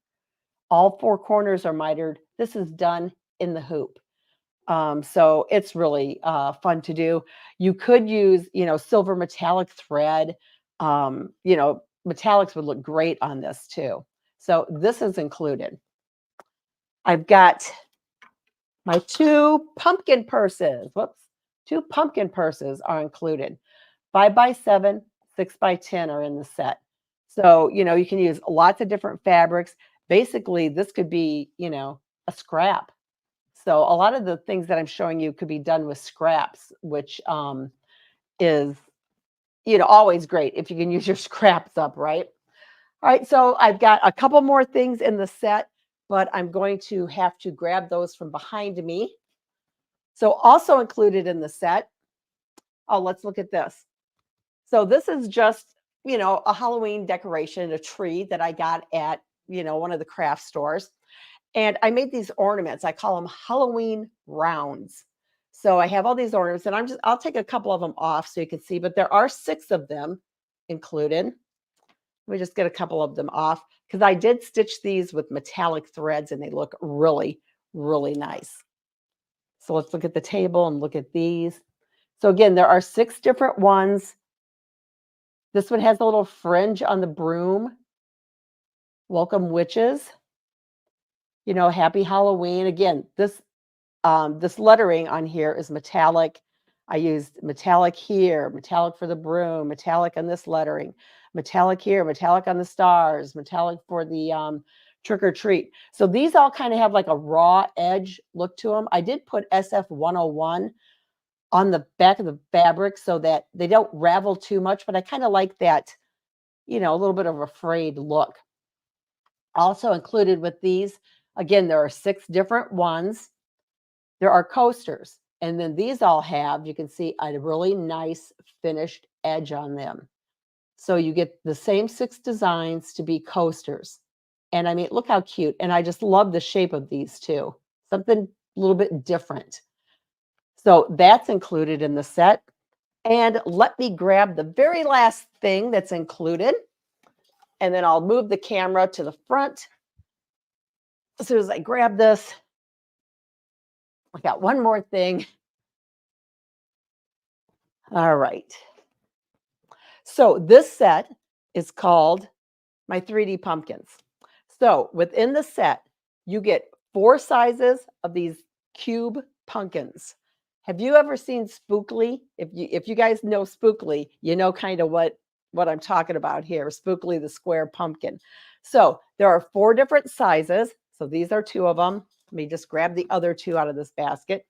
All 4 corners are mitered. This is done in the hoop. So it's really fun to do. You could use, you know, silver metallic thread. You know, metallics would look great on this too. So this is included. I've got my 2 pumpkin purses. Whoops. 2 pumpkin purses are included. 5x7, 6x10 are in the set. So, you know, you can use lots of different fabrics. Basically, this could be, you know, a scrap. So a lot of the things that I'm showing you could be done with scraps, which is, you know, always great if you can use your scraps up, right? All right, so I've got a couple more things in the set, but I'm going to have to grab those from behind me. So also included in the set, oh, let's look at this. So this is just, you know, a Halloween decoration, a tree that I got at, you know, one of the craft stores. And I made these ornaments. I call them Halloween rounds. So I have all these ornaments, and I'll take a couple of them off so you can see, but there are 6 of them included. Let me just get a couple of them off because I did stitch these with metallic threads and they look really, really nice. So let's look at the table and look at these. So again, there are 6 different ones. This one has a little fringe on the broom. Welcome witches. You know, happy Halloween. Again, this lettering on here is metallic. I used metallic here, metallic for the broom, metallic on this lettering, metallic here, metallic on the stars, metallic for the trick or treat. So these all kind of have like a raw edge look to them. I did put SF 101 on the back of the fabric so that they don't ravel too much, but I kind of like that a little bit of a frayed look. Also included with these, again, there are 6 different ones. There are coasters. And then these all have, you can see, a really nice finished edge on them. So you get the same 6 designs to be coasters. And I mean, look how cute. And I just love the shape of these too. Something a little bit different. So that's included in the set. And let me grab the very last thing that's included. And then I'll move the camera to the front. As soon as I grab this, I got one more thing. All right. So this set is called my 3D pumpkins. So within the set, you get 4 sizes of these cube pumpkins. Have you ever seen Spookly? If you guys know Spookly, you know kind of what I'm talking about here. Spookly, the square pumpkin. So there are 4 different sizes. So these are 2 of them. Let me just grab the other 2 out of this basket.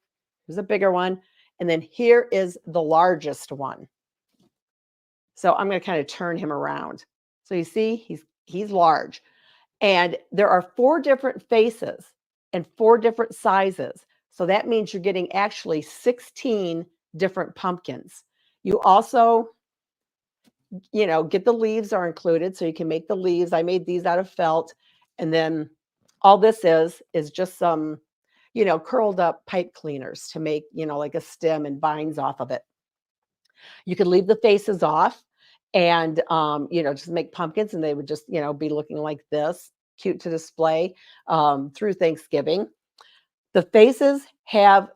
Here's a bigger one. And then here is the largest one. So I'm going to kind of turn him around. So you see, he's large. And there are 4 different faces and 4 different sizes. So that means you're getting actually 16 different pumpkins. You also, get the leaves are included. So you can make the leaves. I made these out of felt. And then all this is just some, curled up pipe cleaners to make, like a stem and vines off of it. You could leave the faces off and, just make pumpkins, and they would just, be looking like this, cute to display through Thanksgiving. The faces have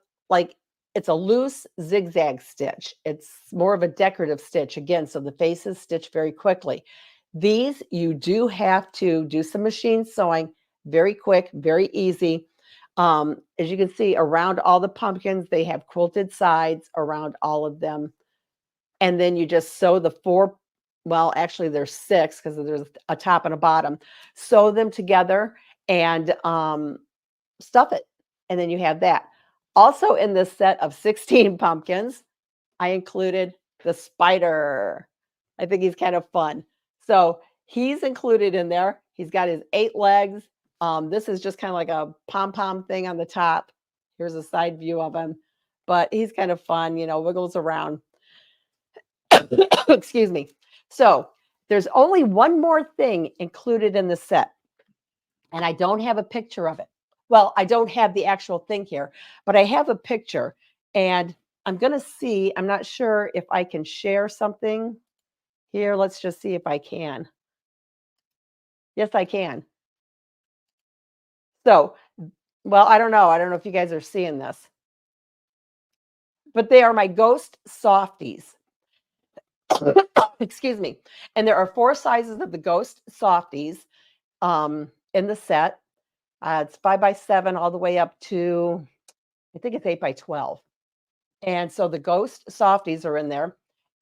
it's a loose zigzag stitch. It's more of a decorative stitch again. So the faces stitch very quickly. These, you do have to do some machine sewing, very quick, very easy. As you can see around all the pumpkins, they have quilted sides around all of them. And then you just sew the 4, well, actually there's 6 because there's a top and a bottom. Sew them together and stuff it. And then you have that. Also in this set of 16 pumpkins, I included the spider. I think he's kind of fun. So he's included in there. He's got his 8 legs. This is just kind of like a pom-pom thing on the top. Here's a side view of him. But he's kind of fun, wiggles around. Excuse me. So there's only one more thing included in the set. And I don't have a picture of it. Well, I don't have the actual thing here, but I have a picture. And I'm going to see, I'm not sure if I can share something here. Let's just see if I can. Yes, I can. So, well, I don't know. I don't know if you guys are seeing this. But they are my ghost softies. Excuse me. And there are 4 sizes of the ghost softies in the set. It's 5x7 all the way up to, I think it's 8x12. And so the ghost softies are in there.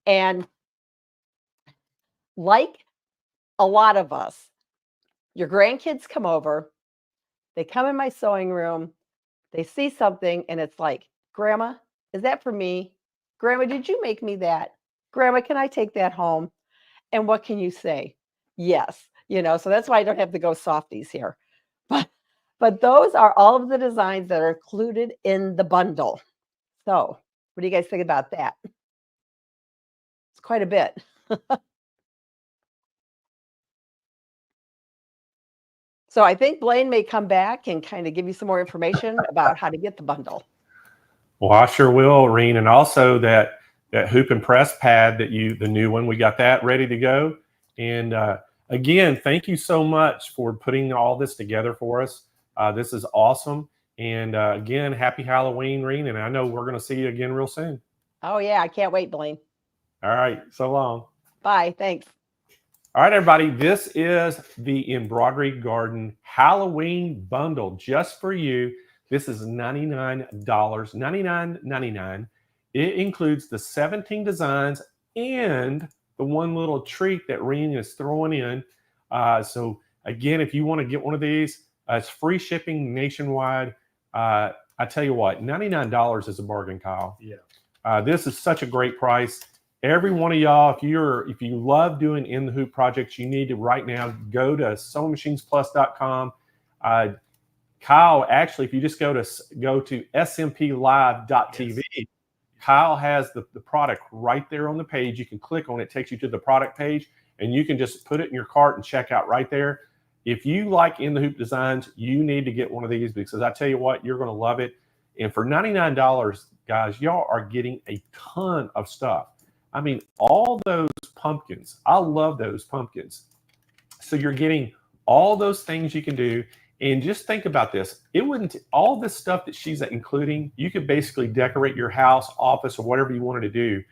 And like a lot of us, your grandkids come over, they come in my sewing room, they see something, and it's like, Grandma, is that for me? Grandma, did you make me that? Grandma, can I take that home? And what can you say? Yes. So that's why I don't have the ghost softies here. But those are all of the designs that are included in the bundle. So what do you guys think about that? It's quite a bit. So I think Blaine may come back and kind of give you some more information about how to get the bundle. Well, I sure will, Reen. And also that hoop and press pad the new one, we got that ready to go. And again, thank you so much for putting all this together for us. This is awesome. And again, happy Halloween, Reen. And I know we're going to see you again real soon. Oh, yeah. I can't wait, Blaine. All right. So long. Bye. Thanks. All right, everybody. This is the Embroidery Garden Halloween bundle just for you. This is $99, $99.99. It includes the 17 designs and the one little treat that Reen is throwing in. So again, if you want to get one of these, it's free shipping nationwide. I tell you what, $99 is a bargain, Kyle. Yeah. This is such a great price. every one of y'all, if you love doing in the hoop projects, you need to right now go to SewingMachinesPlus.com. Kyle, actually, if you just go to SMPlive.tv, yes. Kyle has the product right there on the page. You can click on it, takes you to the product page, and you can just put it in your cart and check out right there. If you like in the hoop designs, you need to get one of these, because I tell you what, you're going to love it. And for $99, guys, y'all are getting a ton of stuff. I mean, all those pumpkins, I love those pumpkins. So you're getting all those things you can do. And just think about this. It wouldn't, all this stuff that she's including, you could basically decorate your house, office, or whatever you wanted to do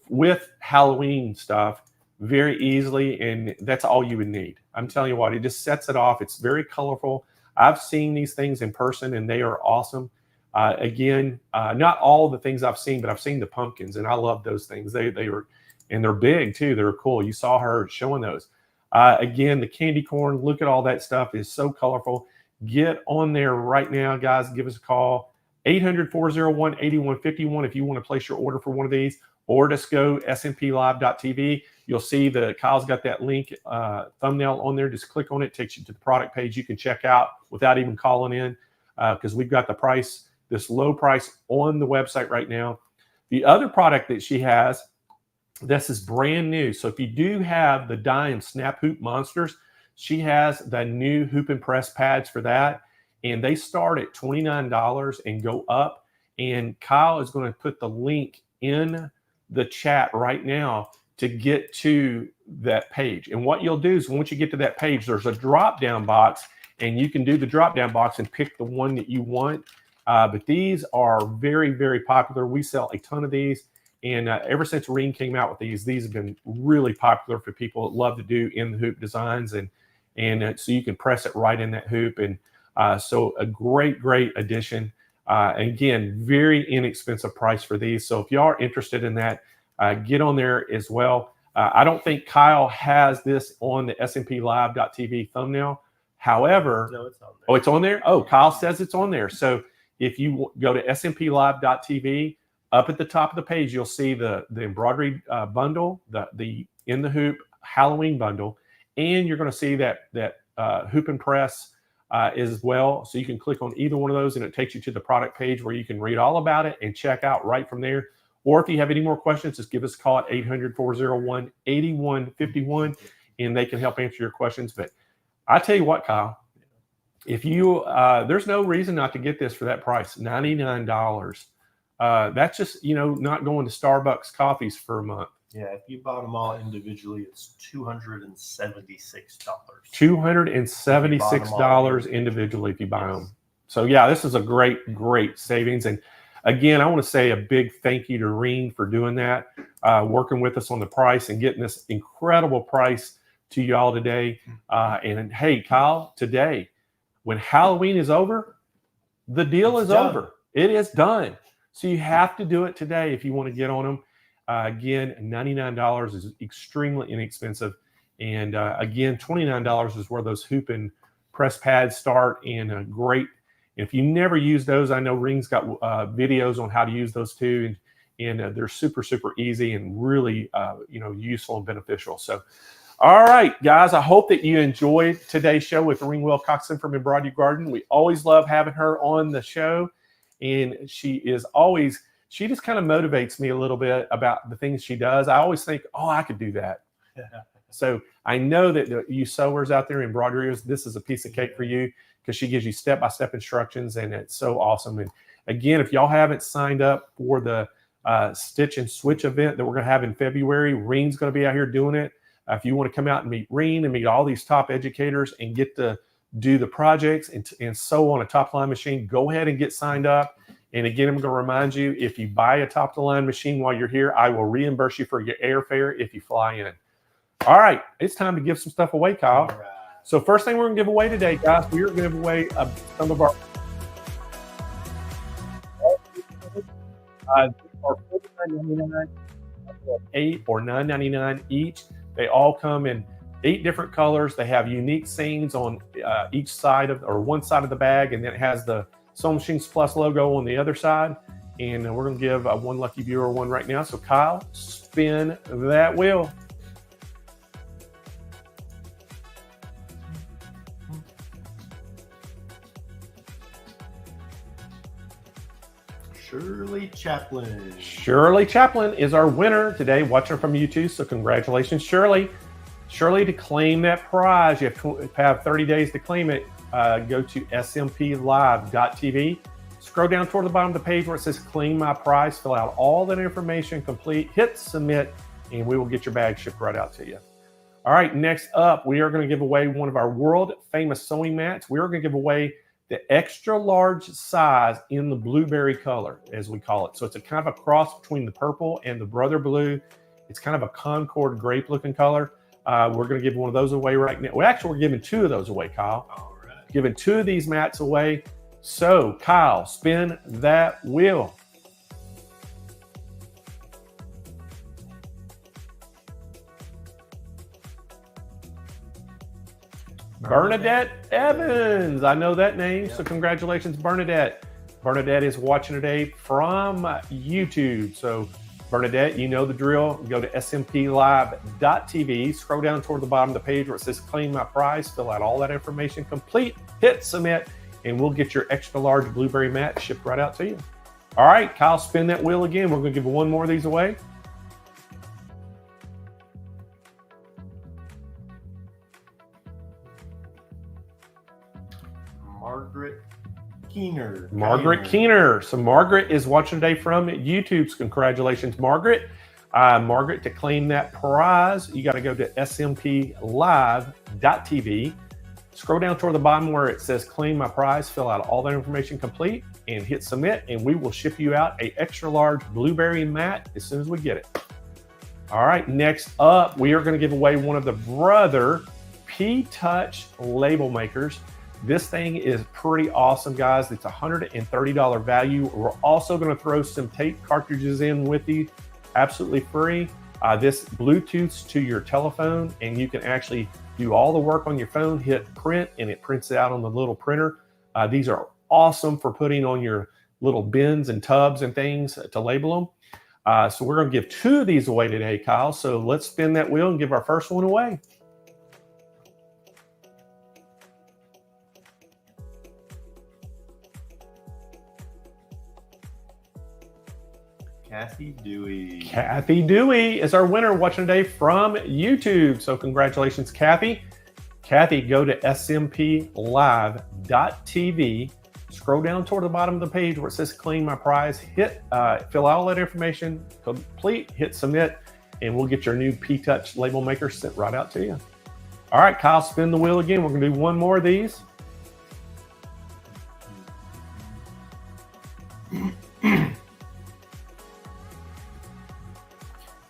with Halloween stuff very easily. And that's all you would need. I'm telling you what, it just sets it off. It's very colorful. I've seen these things in person and they are awesome. Again, not all the things I've seen, but I've seen the pumpkins and I love those things. They were, and they're big too. They're cool. You saw her showing those. Again, the candy corn, look at all that stuff is so colorful. Get on there right now, guys. Give us a call, 800-401-8151 if you want to place your order for one of these, or just go smplive.tv. You'll see that Kyle's got that link thumbnail on there. Just click on it, takes you to the product page you can check out without even calling in, because we've got the price, this low price on the website right now. The other product that she has, this is brand new. So if you do have the die and snap hoop monsters, she has the new hoop and press pads for that. And they start at $29 and go up. And Kyle is going to put the link in the chat right now to get to that page. And what you'll do is once you get to that page, there's a drop down box and you can do the drop down box and pick the one that you want. But these are very, very popular. We sell a ton of these. And ever since Reen came out with these have been really popular for people that love to do in the hoop designs. And so you can press it right in that hoop. And so a great, great addition. Again, very inexpensive price for these. So if you are interested in that, get on there as well. I don't think Kyle has this on the smplive.tv thumbnail. However, no, it's on there. Oh, it's on there? Oh, Kyle says it's on there. So if you go to smplive.tv, up at the top of the page, you'll see the embroidery bundle, the in the hoop Halloween bundle, and you're going to see that hoop and press as well. So you can click on either one of those, and it takes you to the product page where you can read all about it and check out right from there. Or if you have any more questions, just give us a call at 800-401-8151, and they can help answer your questions. But I tell you what, Kyle, if you there's no reason not to get this for that price, $99. That's just, not going to Starbucks coffees for a month. Yeah, if you bought them all individually, it's $276. $276 individually if you buy them. So yeah, this is a great, great savings. And again, I want to say a big thank you to Reen for doing that, working with us on the price and getting this incredible price to y'all today. And hey, Kyle, today, when Halloween is over, the deal is over. It is done. So you have to do it today if you want to get on them. Again, $99 is extremely inexpensive. And again, $29 is where those hoop and press pads start. And great. If you never use those, I know Reen's got videos on how to use those too. And they're super, super easy and really, useful and beneficial. So, all right, guys, I hope that you enjoyed today's show with Reen Wilcoxson from Embroidery Garden. We always love having her on the show. And she just kind of motivates me a little bit about the things she does. I always think, oh, I could do that. So I know that you sewers out there, embroiderers, this is a piece of cake for you, because she gives you step-by-step instructions, and it's so awesome. And again, if y'all haven't signed up for the Stitch and Switch event that we're going to have in February, Reen's going to be out here doing it. If you want to come out and meet Reen and meet all these top educators and get to do the projects and sew on a top-of-the-line machine, go ahead and get signed up. And again, I'm going to remind you, if you buy a top-of-the-line machine while you're here, I will reimburse you for your airfare if you fly in. All right, it's time to give some stuff away, Kyle. All right. So first thing we're going to give away today, guys, we are going to give away some of our $49.99, $8 or $9.99 each. They all come in 8 different colors. They have unique scenes on each side of, or one side of the bag, and then it has the Sewing Machines Plus logo on the other side. And we're going to give one lucky viewer one right now. So Kyle, spin that wheel. Shirley Chaplin. Shirley Chaplin is our winner today, watching from YouTube. So congratulations, Shirley. Shirley, to claim that prize, you have 30 days to claim it. Go to smplive.tv. Scroll down toward the bottom of the page where it says claim my prize. Fill out all that information, complete, hit submit, and we will get your bag shipped right out to you. All right, next up, we are going to give away one of our world famous sewing mats. We are going to give away the extra large size in the blueberry color, as we call it. So it's a kind of a cross between the purple and the brother blue. It's kind of a Concord grape looking color. We're going to give one of those away right now. Well, actually, we're giving two of those away, Kyle. All right. Giving two of these mats away. So, Kyle, spin that wheel. Bernadette Evans. I know that name. So congratulations, Bernadette. Bernadette is watching today from YouTube. So Bernadette, you know the drill. Go to smplive.tv. Scroll down toward the bottom of the page where it says claim my prize. Fill out all that information, complete, hit submit, and we'll get your extra large blueberry mat shipped right out to you. All right, Kyle, spin that wheel again. We're going to give one more of these away. Margaret Keener. Margaret Keener. So Margaret is watching today from YouTube. So congratulations, Margaret. Margaret, to claim that prize, you got to go to smplive.tv. Scroll down toward the bottom where it says claim my prize, fill out all that information, complete, and hit submit, and we will ship you out a extra large blueberry mat as soon as we get it. All right, next up, we are going to give away one of the Brother P-Touch label makers. This thing is pretty awesome, guys. It's $130 value. We're also going to throw some tape cartridges in with you, absolutely free. This Bluetooths to your telephone, and you can actually do all the work on your phone, hit print, and it prints it out on the little printer. These are awesome for putting on your little bins and tubs and things to label them. So we're going to give two of these away today, Kyle. So let's spin that wheel and give our first one away. Kathy Dewey. Kathy Dewey is our winner watching today from YouTube. So congratulations, Kathy. Kathy, go to smplive.tv. Scroll down toward the bottom of the page where it says claim my prize. Hit, fill out all that information, complete, hit submit, and we'll get your new P-Touch label maker sent right out to you. All right, Kyle, spin the wheel again. We're going to do one more of these.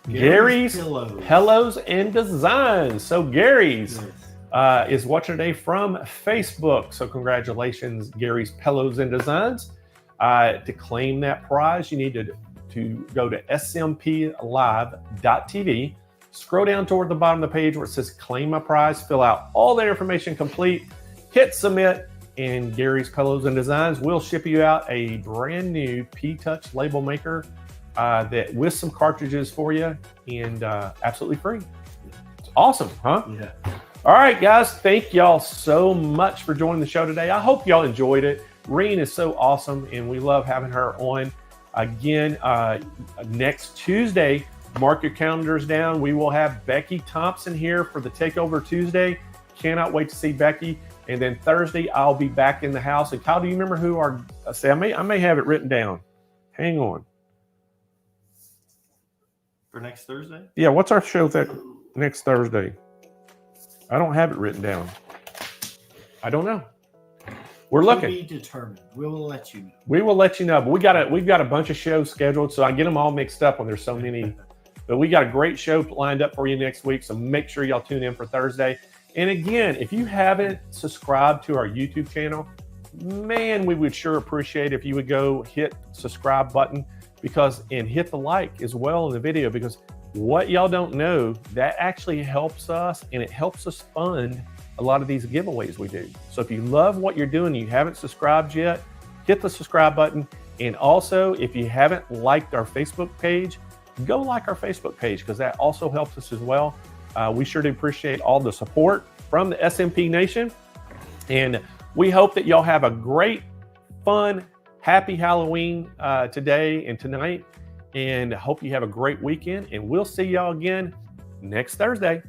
Gary's Pillows and Designs. So Gary's is watching today from Facebook. So congratulations, Gary's Pillows and Designs. To claim that prize, you need to go to smplive.tv. Scroll down toward the bottom of the page where it says claim my prize. Fill out all that information, complete, hit submit, and Gary's Pillows and Designs will ship you out a brand new P-Touch label maker that with some cartridges for you, and absolutely free. It's awesome, huh? Yeah. All right, guys, thank y'all so much for joining the show today. I hope y'all enjoyed it. Reen is so awesome, and we love having her on. Again, next Tuesday, mark your calendars down. We will have Becky Thompson here for the Takeover Tuesday. Cannot wait to see Becky. And then Thursday, I'll be back in the house. And Kyle, do you remember who our? I may have it written down. Hang on. For next Thursday? Yeah, what's our show that next Thursday? I don't have it written down. I don't know. We're looking. To be determined. We will let you know. We will let you know. But we've got a bunch of shows scheduled, so I get them all mixed up when there's so many. But we got a great show lined up for you next week, so make sure y'all tune in for Thursday. And again, if you haven't subscribed to our YouTube channel, man, we would sure appreciate if you would go hit subscribe button and hit the like as well in the video, because what y'all don't know, that actually helps us, and it helps us fund a lot of these giveaways we do. So if you love what you're doing and you haven't subscribed yet, hit the subscribe button And also, if you haven't liked our Facebook page, go like our Facebook page because that also helps us as well. We sure do appreciate all the support from the SMP Nation. And we hope that y'all have a great, fun, happy Halloween today and tonight. And hope you have a great weekend. And we'll see y'all again next Thursday.